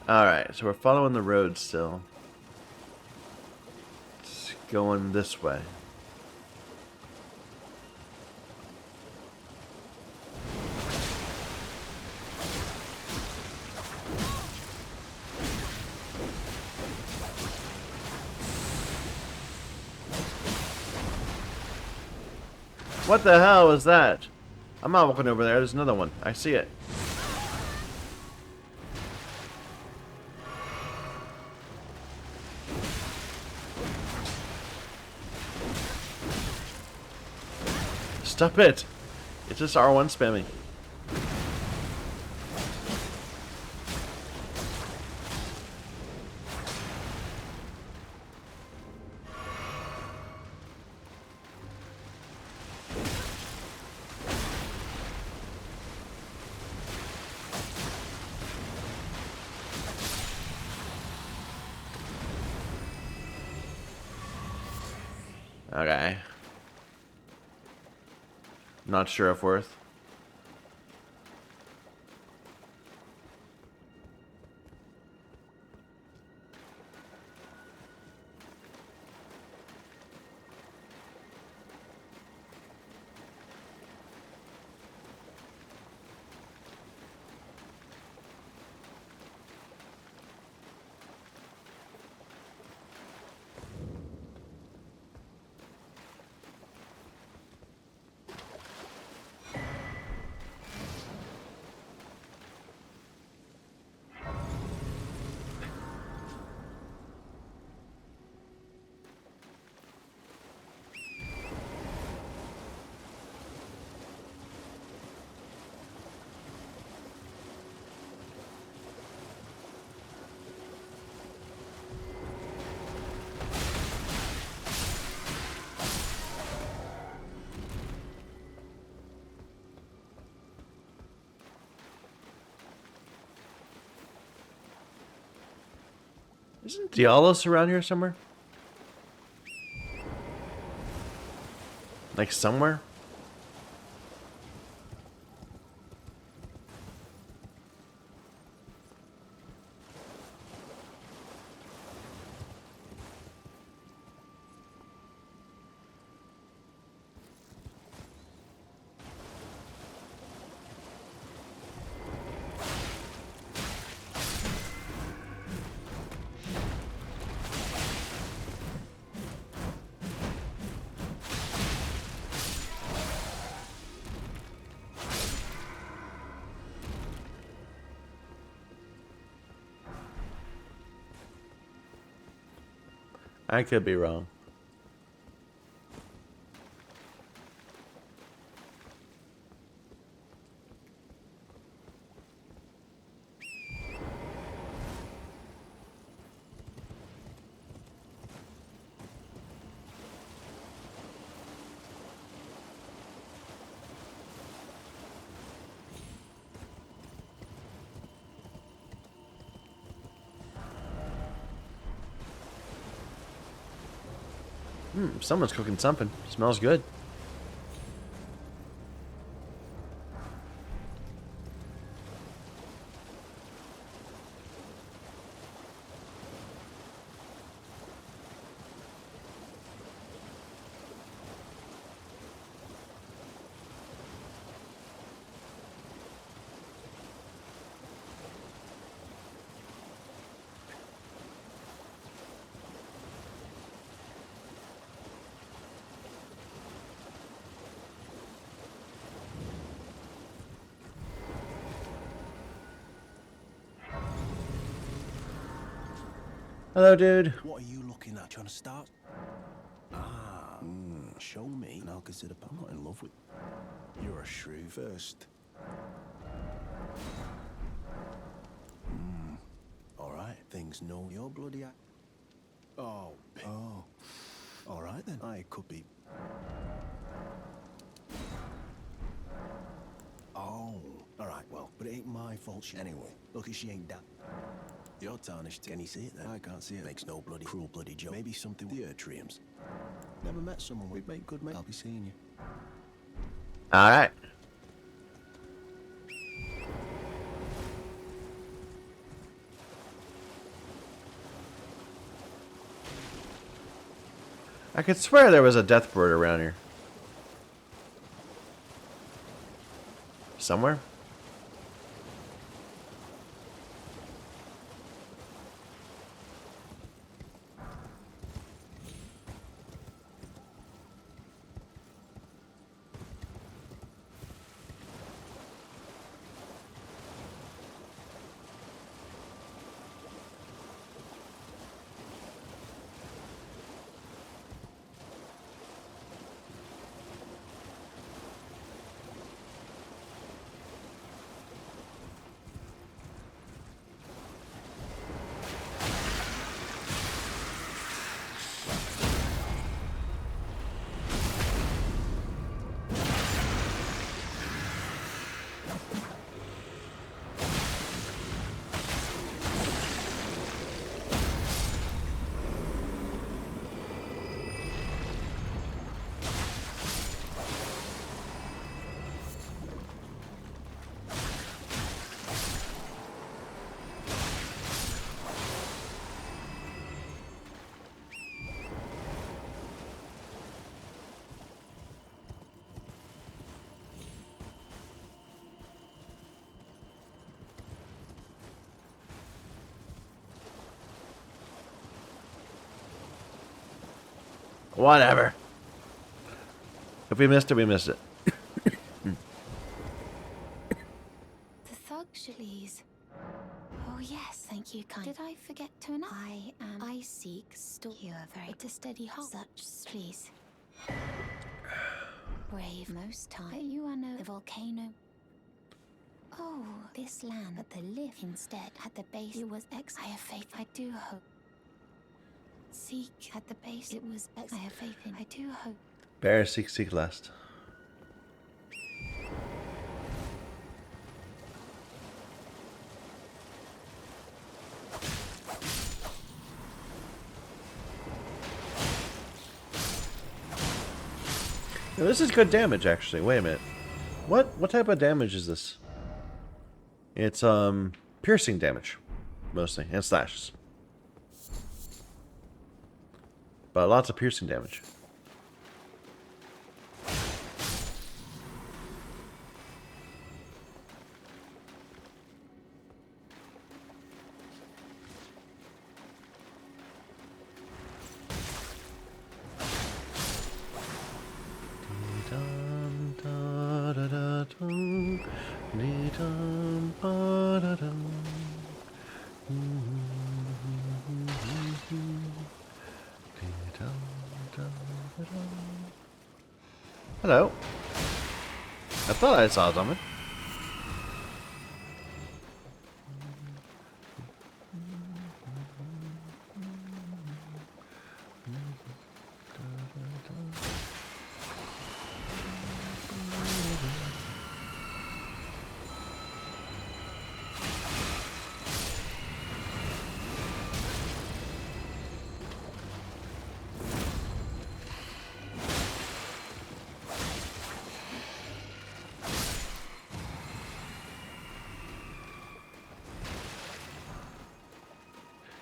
Alright, so we're following the road still. It's going this way. What the hell is that? I'm not walking over there, there's another one. I see it. Stop it! It's just R1 spamming. Okay. Not sure if worth. Isn't Dialos around here somewhere? Like somewhere? I could be wrong. Someone's cooking something. Smells good. Hello, dude. What are you looking at? Trying to start? Show me, and I'll consider. I'm not in love with. You're a shrew first. All right, things know you're bloody. Oh. All right then. I could be. Oh. All right. Well, but it ain't my fault. Anyway, look, she ain't that. You're tarnished. Can you see it then? I can't see it. Makes no bloody cruel bloody joke. Maybe something with the Ertriums. Never met someone we'd make good mate. I'll be seeing you. Alright. I could swear there was a death bird around here. Somewhere? Whatever. If we missed it, we missed it. The thug please. Oh yes, thank you, kind. Did I forget to announce? I seek still. You are very to steady heart. Such please. Brave most time. You are no the volcano. Oh, this land at the lift instead at the base. It was X. I have faith. I do hope. Seek at the base. It was X. I have faith in. I do hope. Bear, seek last. Now, this is good damage, actually. Wait a minute. What type of damage is this? It's piercing damage, mostly, and slashes. But lots of piercing damage. Hello. I thought I saw something.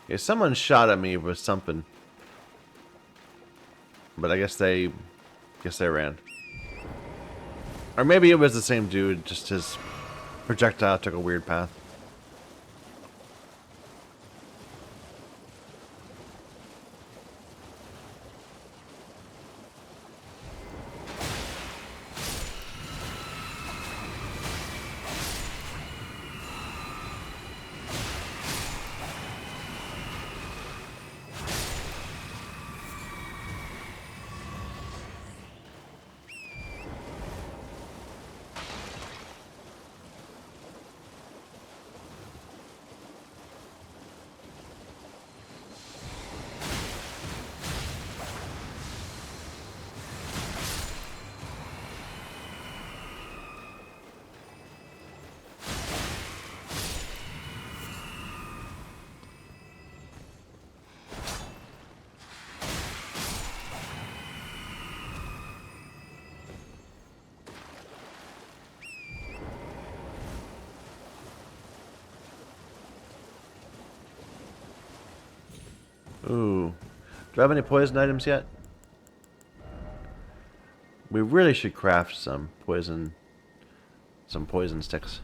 Yeah, someone shot at me with something, but I guess they ran. Or maybe it was the same dude, just his projectile took a weird path. Ooh. Do I have any poison items yet? We really should craft some poison sticks.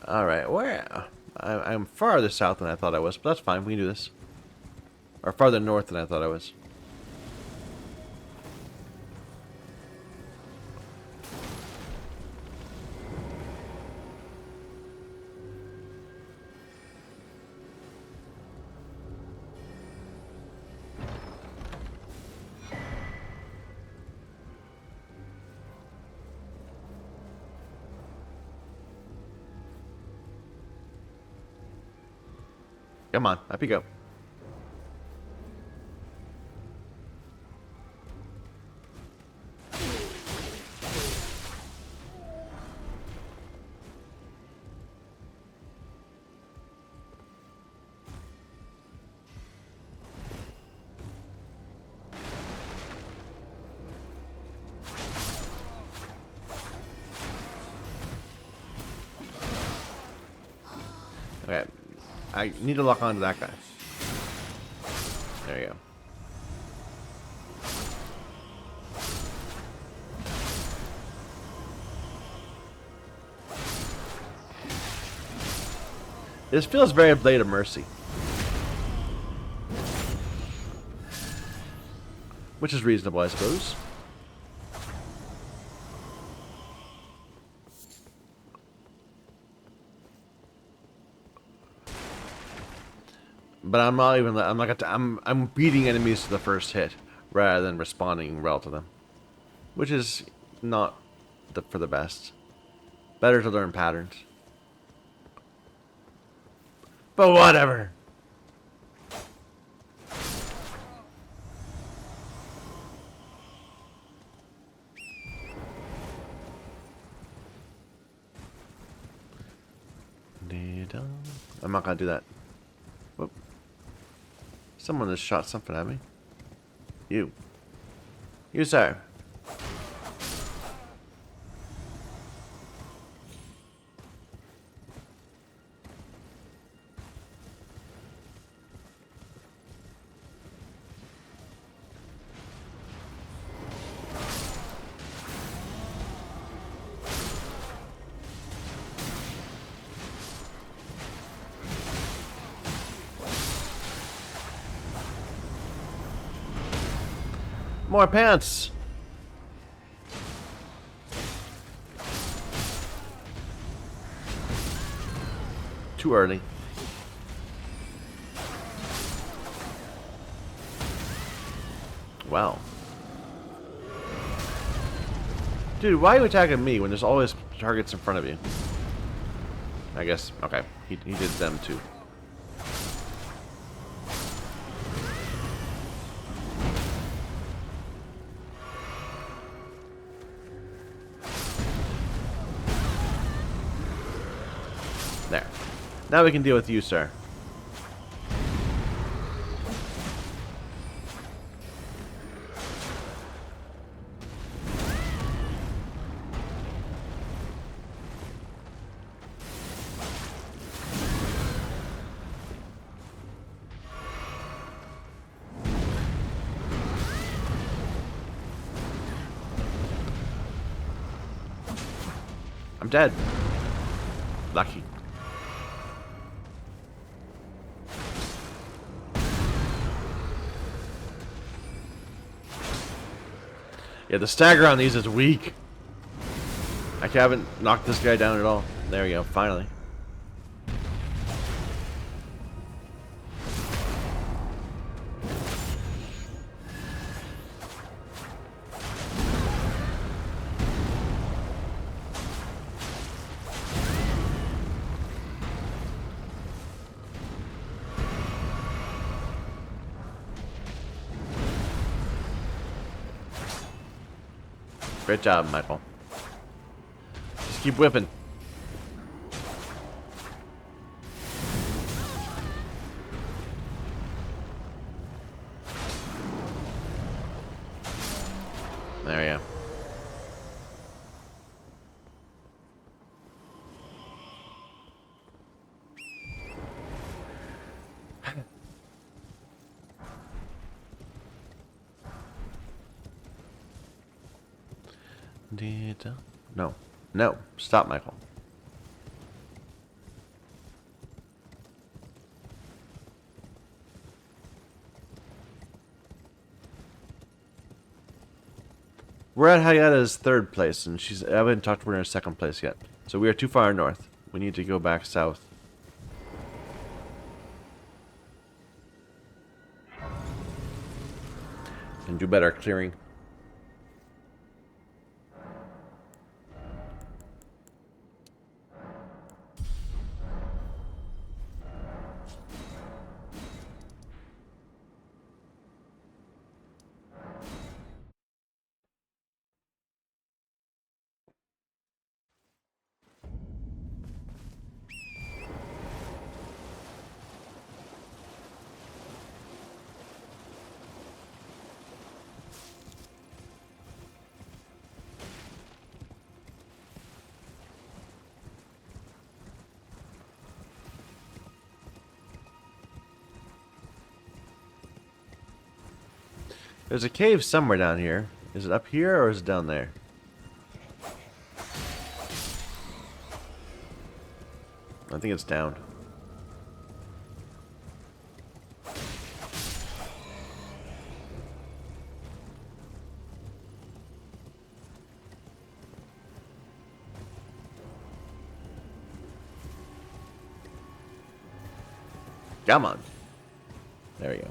Alright, where? I'm farther south than I thought I was, but that's fine, we can do this. Or farther north than I thought I was. Come on, up you go. Okay, I need to lock onto that guy. There you go. This feels very Blade of Mercy. Which is reasonable, I suppose. But I'm not even. I'm not. I'm beating enemies to the first hit rather than responding well to them, which is not for the best. Better to learn patterns. But whatever. I'm not gonna do that. Whoop. Someone just shot something at me. You, sir. More pants! Too early. Wow. Dude, why are you attacking me when there's always targets in front of you? I guess, okay. He did them too. There. Now we can deal with you, sir. I'm dead. Lucky. Yeah, the stagger on these is weak. I haven't knocked this guy down at all. There we go, finally. Great job, Michael. Just keep whipping. There we go. No. No. Stop, Michael. We're at Hayata's third place, and I haven't talked to her in her second place yet. So we are too far north. We need to go back south. And do better clearing. There's a cave somewhere down here. Is it up here or is it down there? I think it's down. Come on. There we go.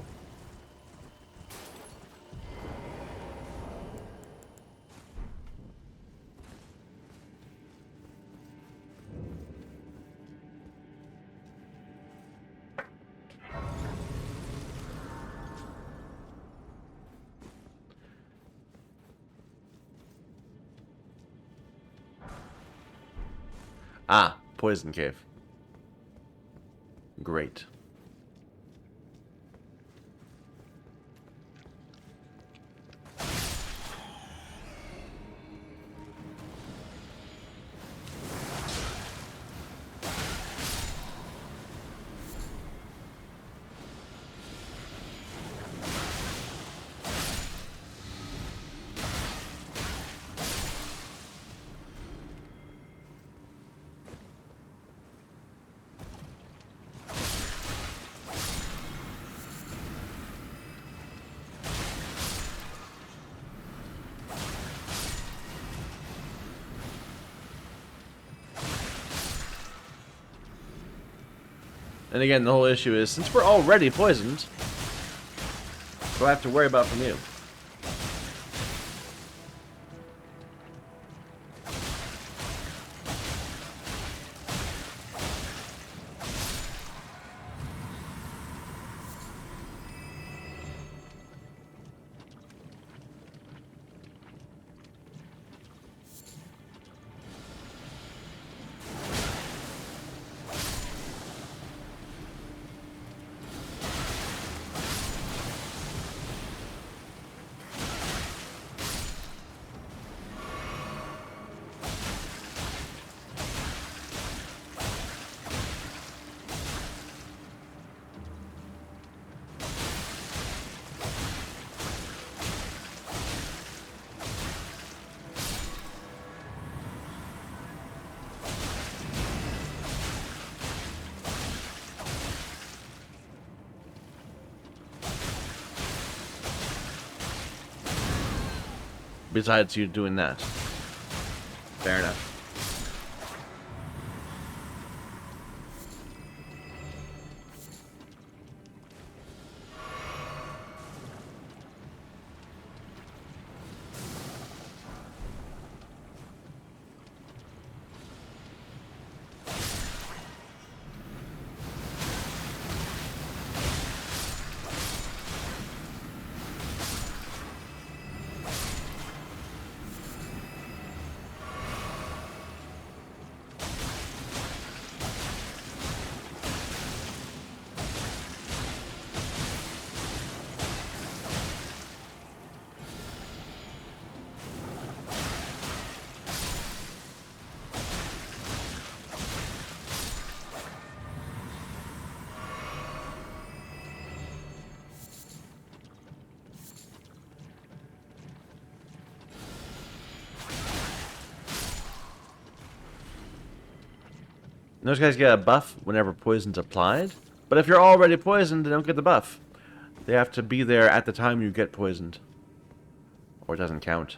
Ah, poison cave. Great. And again, the whole issue is, since we're already poisoned, what do I have to worry about from you? Besides you doing that. Fair enough. Those guys get a buff whenever poison's applied, but if you're already poisoned, they don't get the buff. They have to be there at the time you get poisoned, or it doesn't count.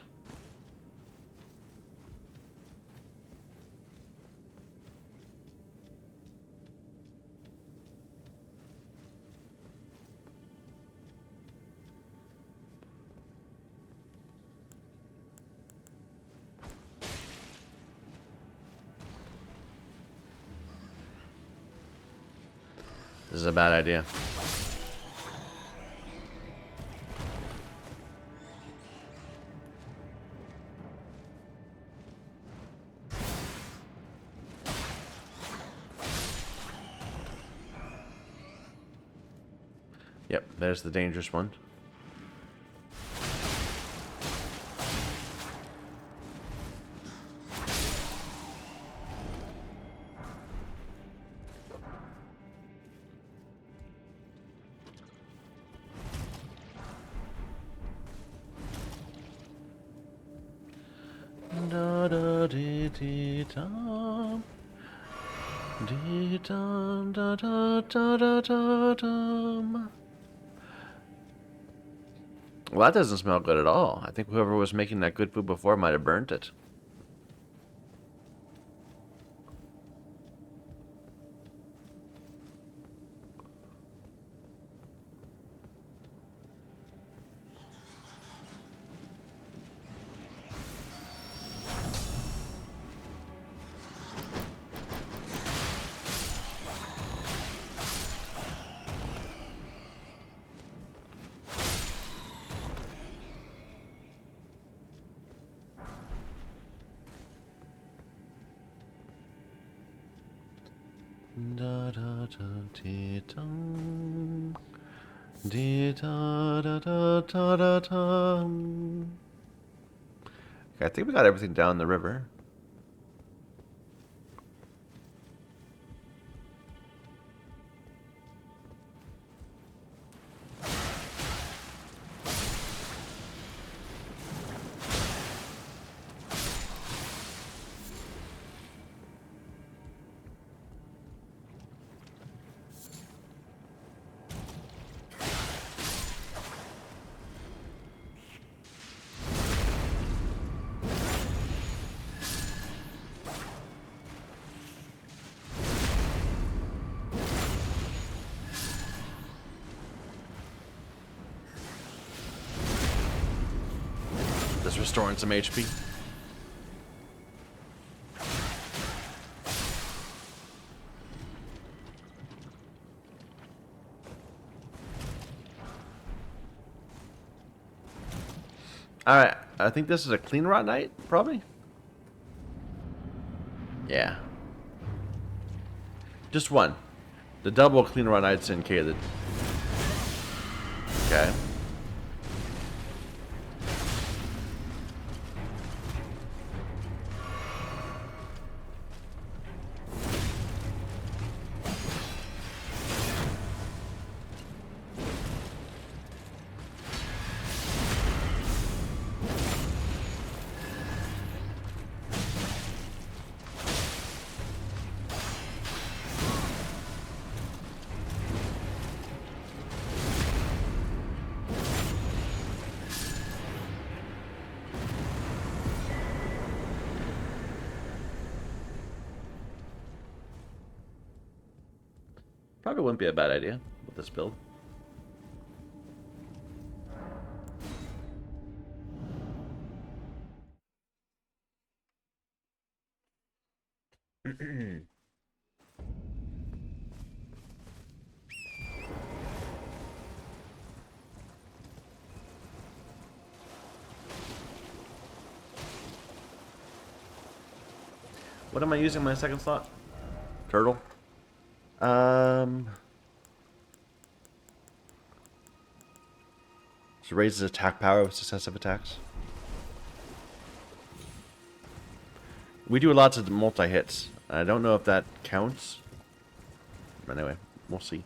This is a bad idea. Yep, there's the dangerous one. Da da dee dee dum. Dee dum da da da da da dum. Well, that doesn't smell good at all. I think whoever was making that good food before might have burnt it. Da da da dee dum. Dee da da da da da dum. Okay, I think we got everything down the river. restoring some HP. Alright, I think this is a clean rot night, probably. Yeah. Just one. The double clean rot night's in Caelid. Okay. Probably wouldn't be a bad idea with this build. What am I using my second slot? Turtle. So raises attack power with successive attacks. We do lots of multi-hits. I don't know if that counts. But anyway, we'll see.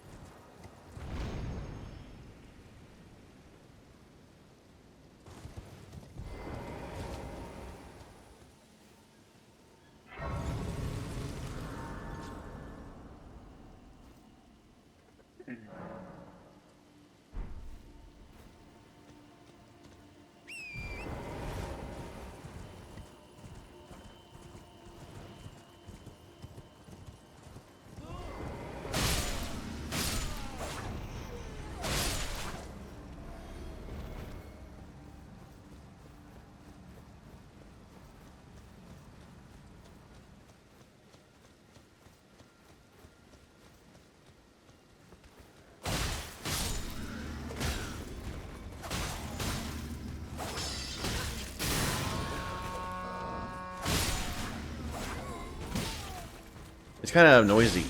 It's kind of noisy.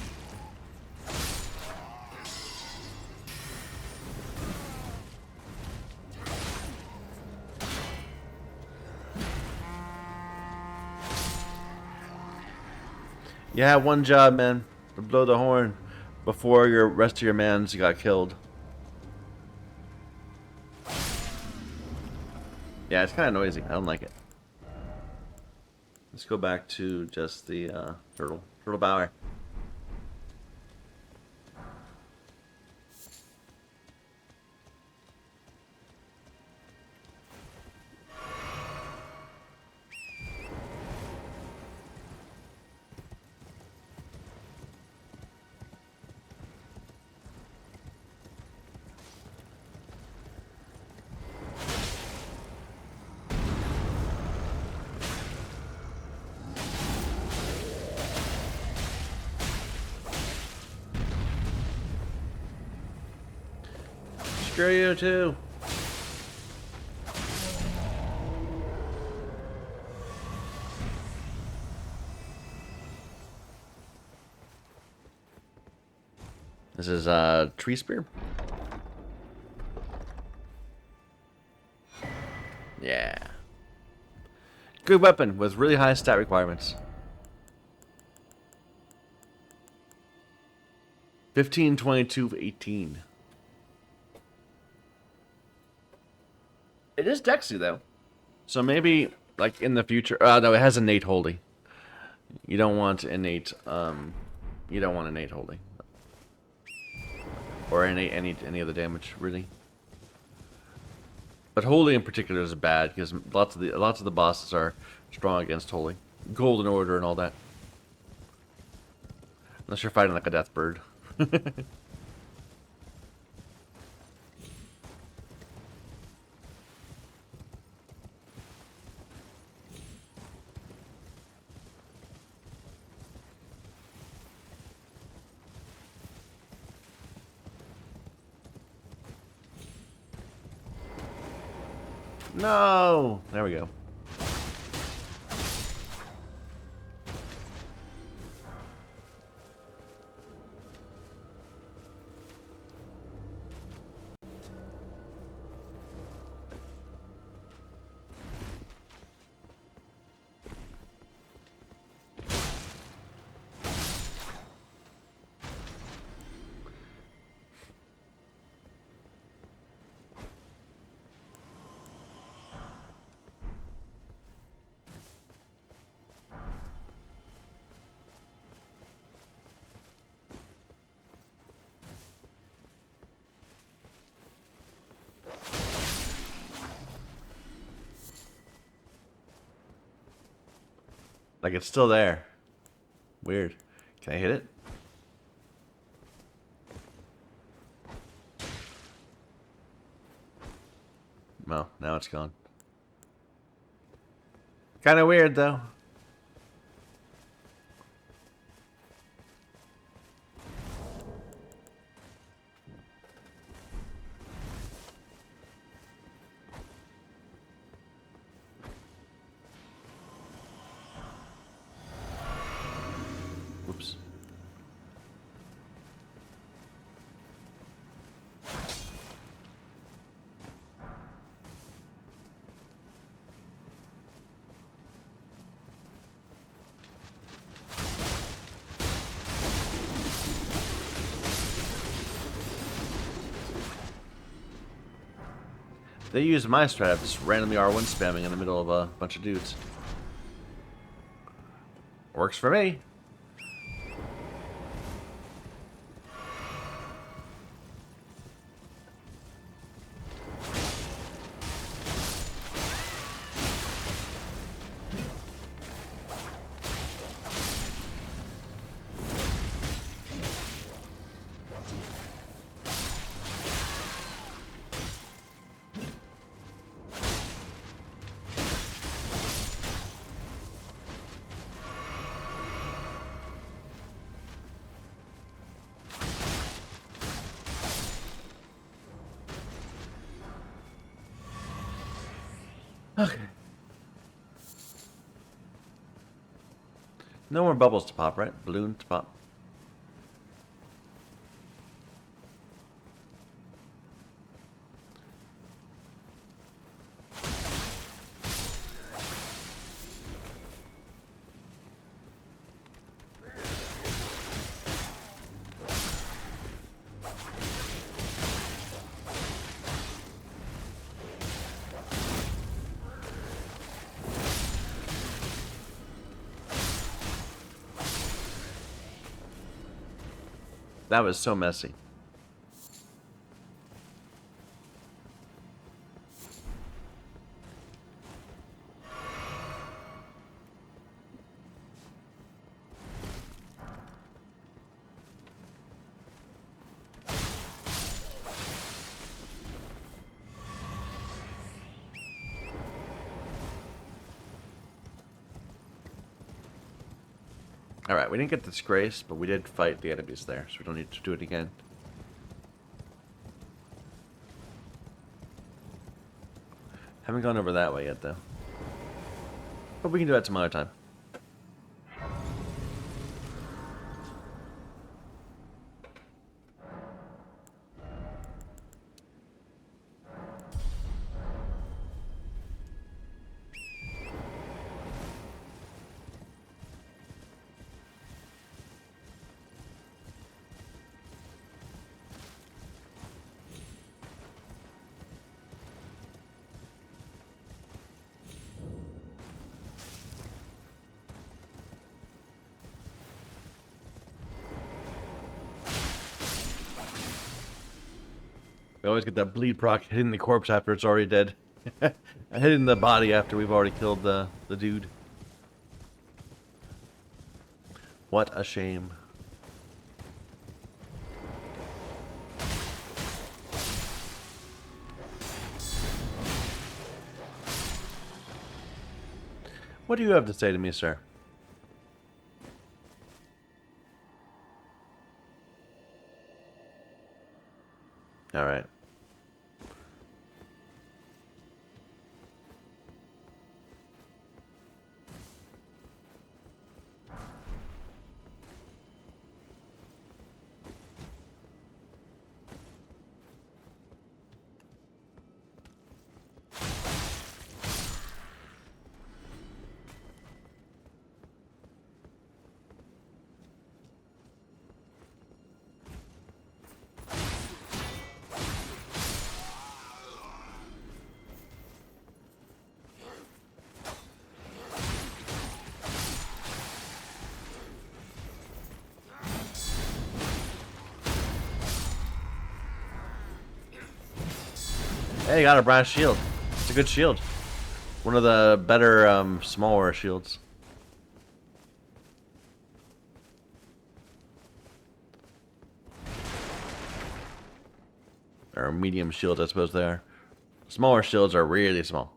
Yeah, one job, man. To blow the horn before your rest of your mans got killed. Yeah, it's kind of noisy. I don't like it. Let's go back to just the turtle bower. Screw you too. This is tree spear. Yeah. Good weapon with really high stat requirements. 15, 22, 18. It is Dexy though. So maybe like in the future no, it has innate holy. You don't want innate holy. Or any other damage, really. But holy in particular is bad because lots of the bosses are strong against holy. Golden order and all that. Unless you're fighting like a death bird. No! There we go. Like it's still there. Weird. Can I hit it? No, now it's gone. Kind of weird though. Oops. They used my strat, just randomly R1 spamming in the middle of a bunch of dudes. Works for me. Okay. No more bubbles to pop, right? Balloon to pop. That was so messy. Alright, we didn't get disgrace, but we did fight the enemies there, so we don't need to do it again. Haven't gone over that way yet, though. But we can do that some other time. We always get that bleed proc hitting the corpse after it's already dead. Hitting the body after we've already killed the dude. What a shame. What do you have to say to me, sir? Alright. Hey, got a brass shield. It's a good shield. One of the better, smaller shields. Or medium shields, I suppose they are. Smaller shields are really small.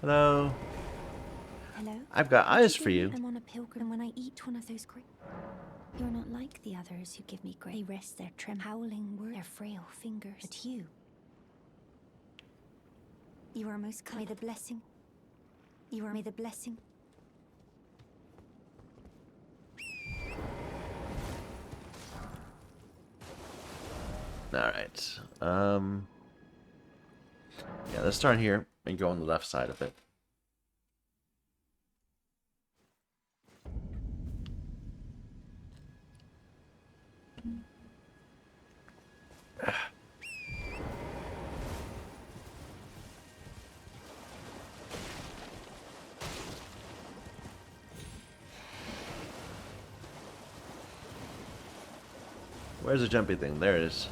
Hello. Hello? I've got Did eyes you for know you. I'm on a pilgrim when I eat one of those great. You're not like the others who give me grace. They rest their howling words, their frail fingers. But you are most kind. May the blessing. May the blessing. Alright. Yeah, let's start here and go on the left side of it. Where's the jumpy thing? There it is.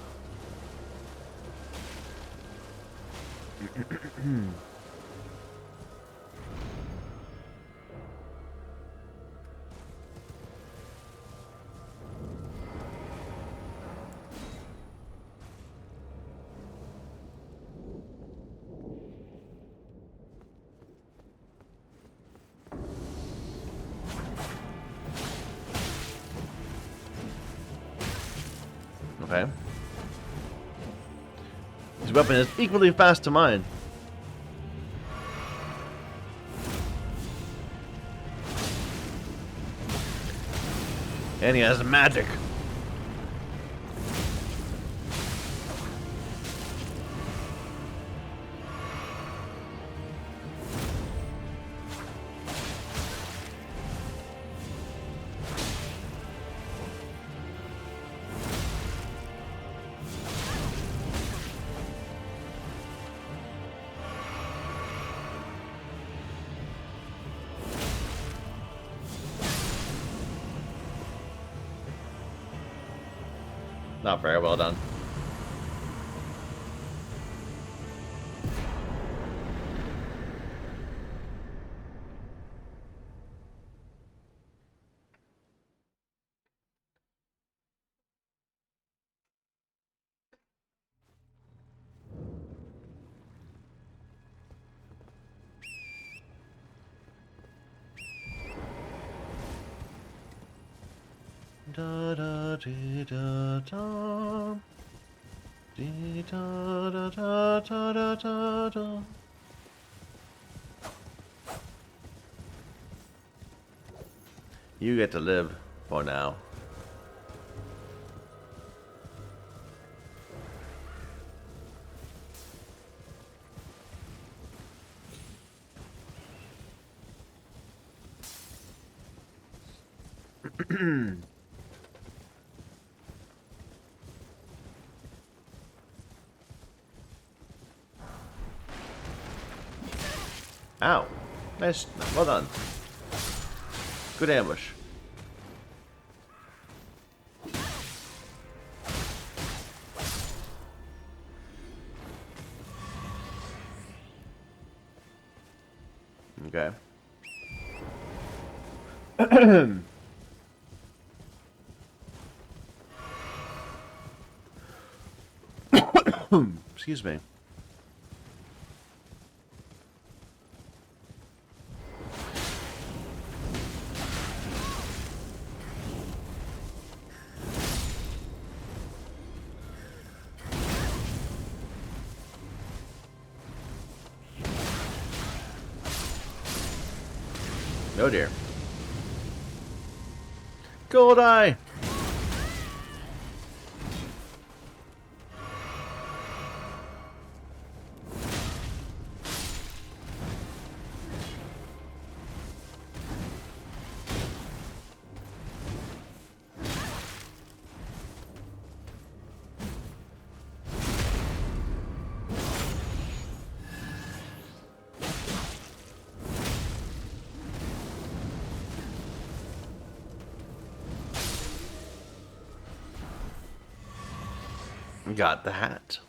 Okay. His weapon is equally fast to mine. And he has magic. Not very well done. Da da dee da da. Dee da da da da da da da. You get to live for now. Ow. Nice. Well done. Good ambush. Okay. Excuse me. Oh dear. Gold eye! Got the hat.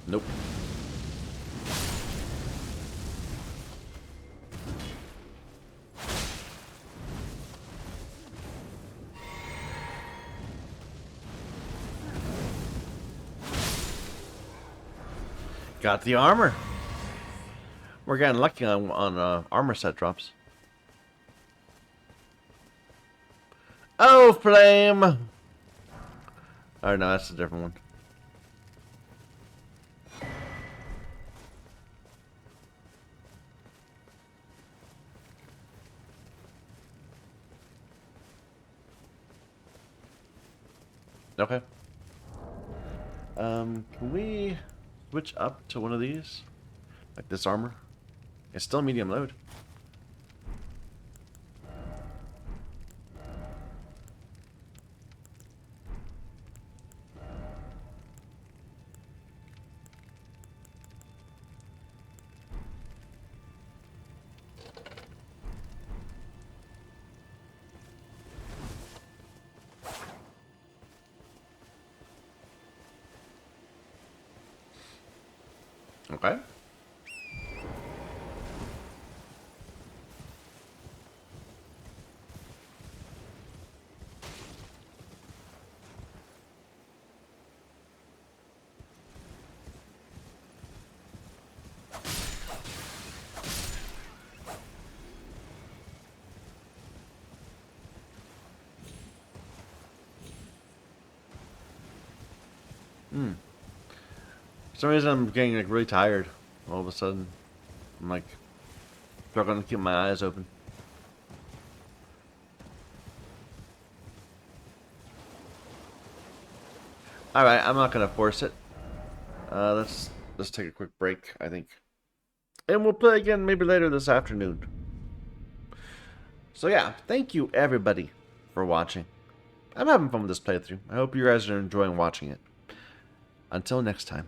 Nope. Got the armor. We're getting lucky on armor set drops. Oh, flame! Oh no, that's a different one. Okay. Can we switch up to one of these? Like this armor? It's still medium load. Okay. For some reason I'm getting like really tired all of a sudden. I'm like struggling to keep my eyes open. Alright, I'm not gonna force it. Let's take a quick break, I think. And we'll play again maybe later this afternoon. So yeah, thank you everybody for watching. I'm having fun with this playthrough. I hope you guys are enjoying watching it. Until next time.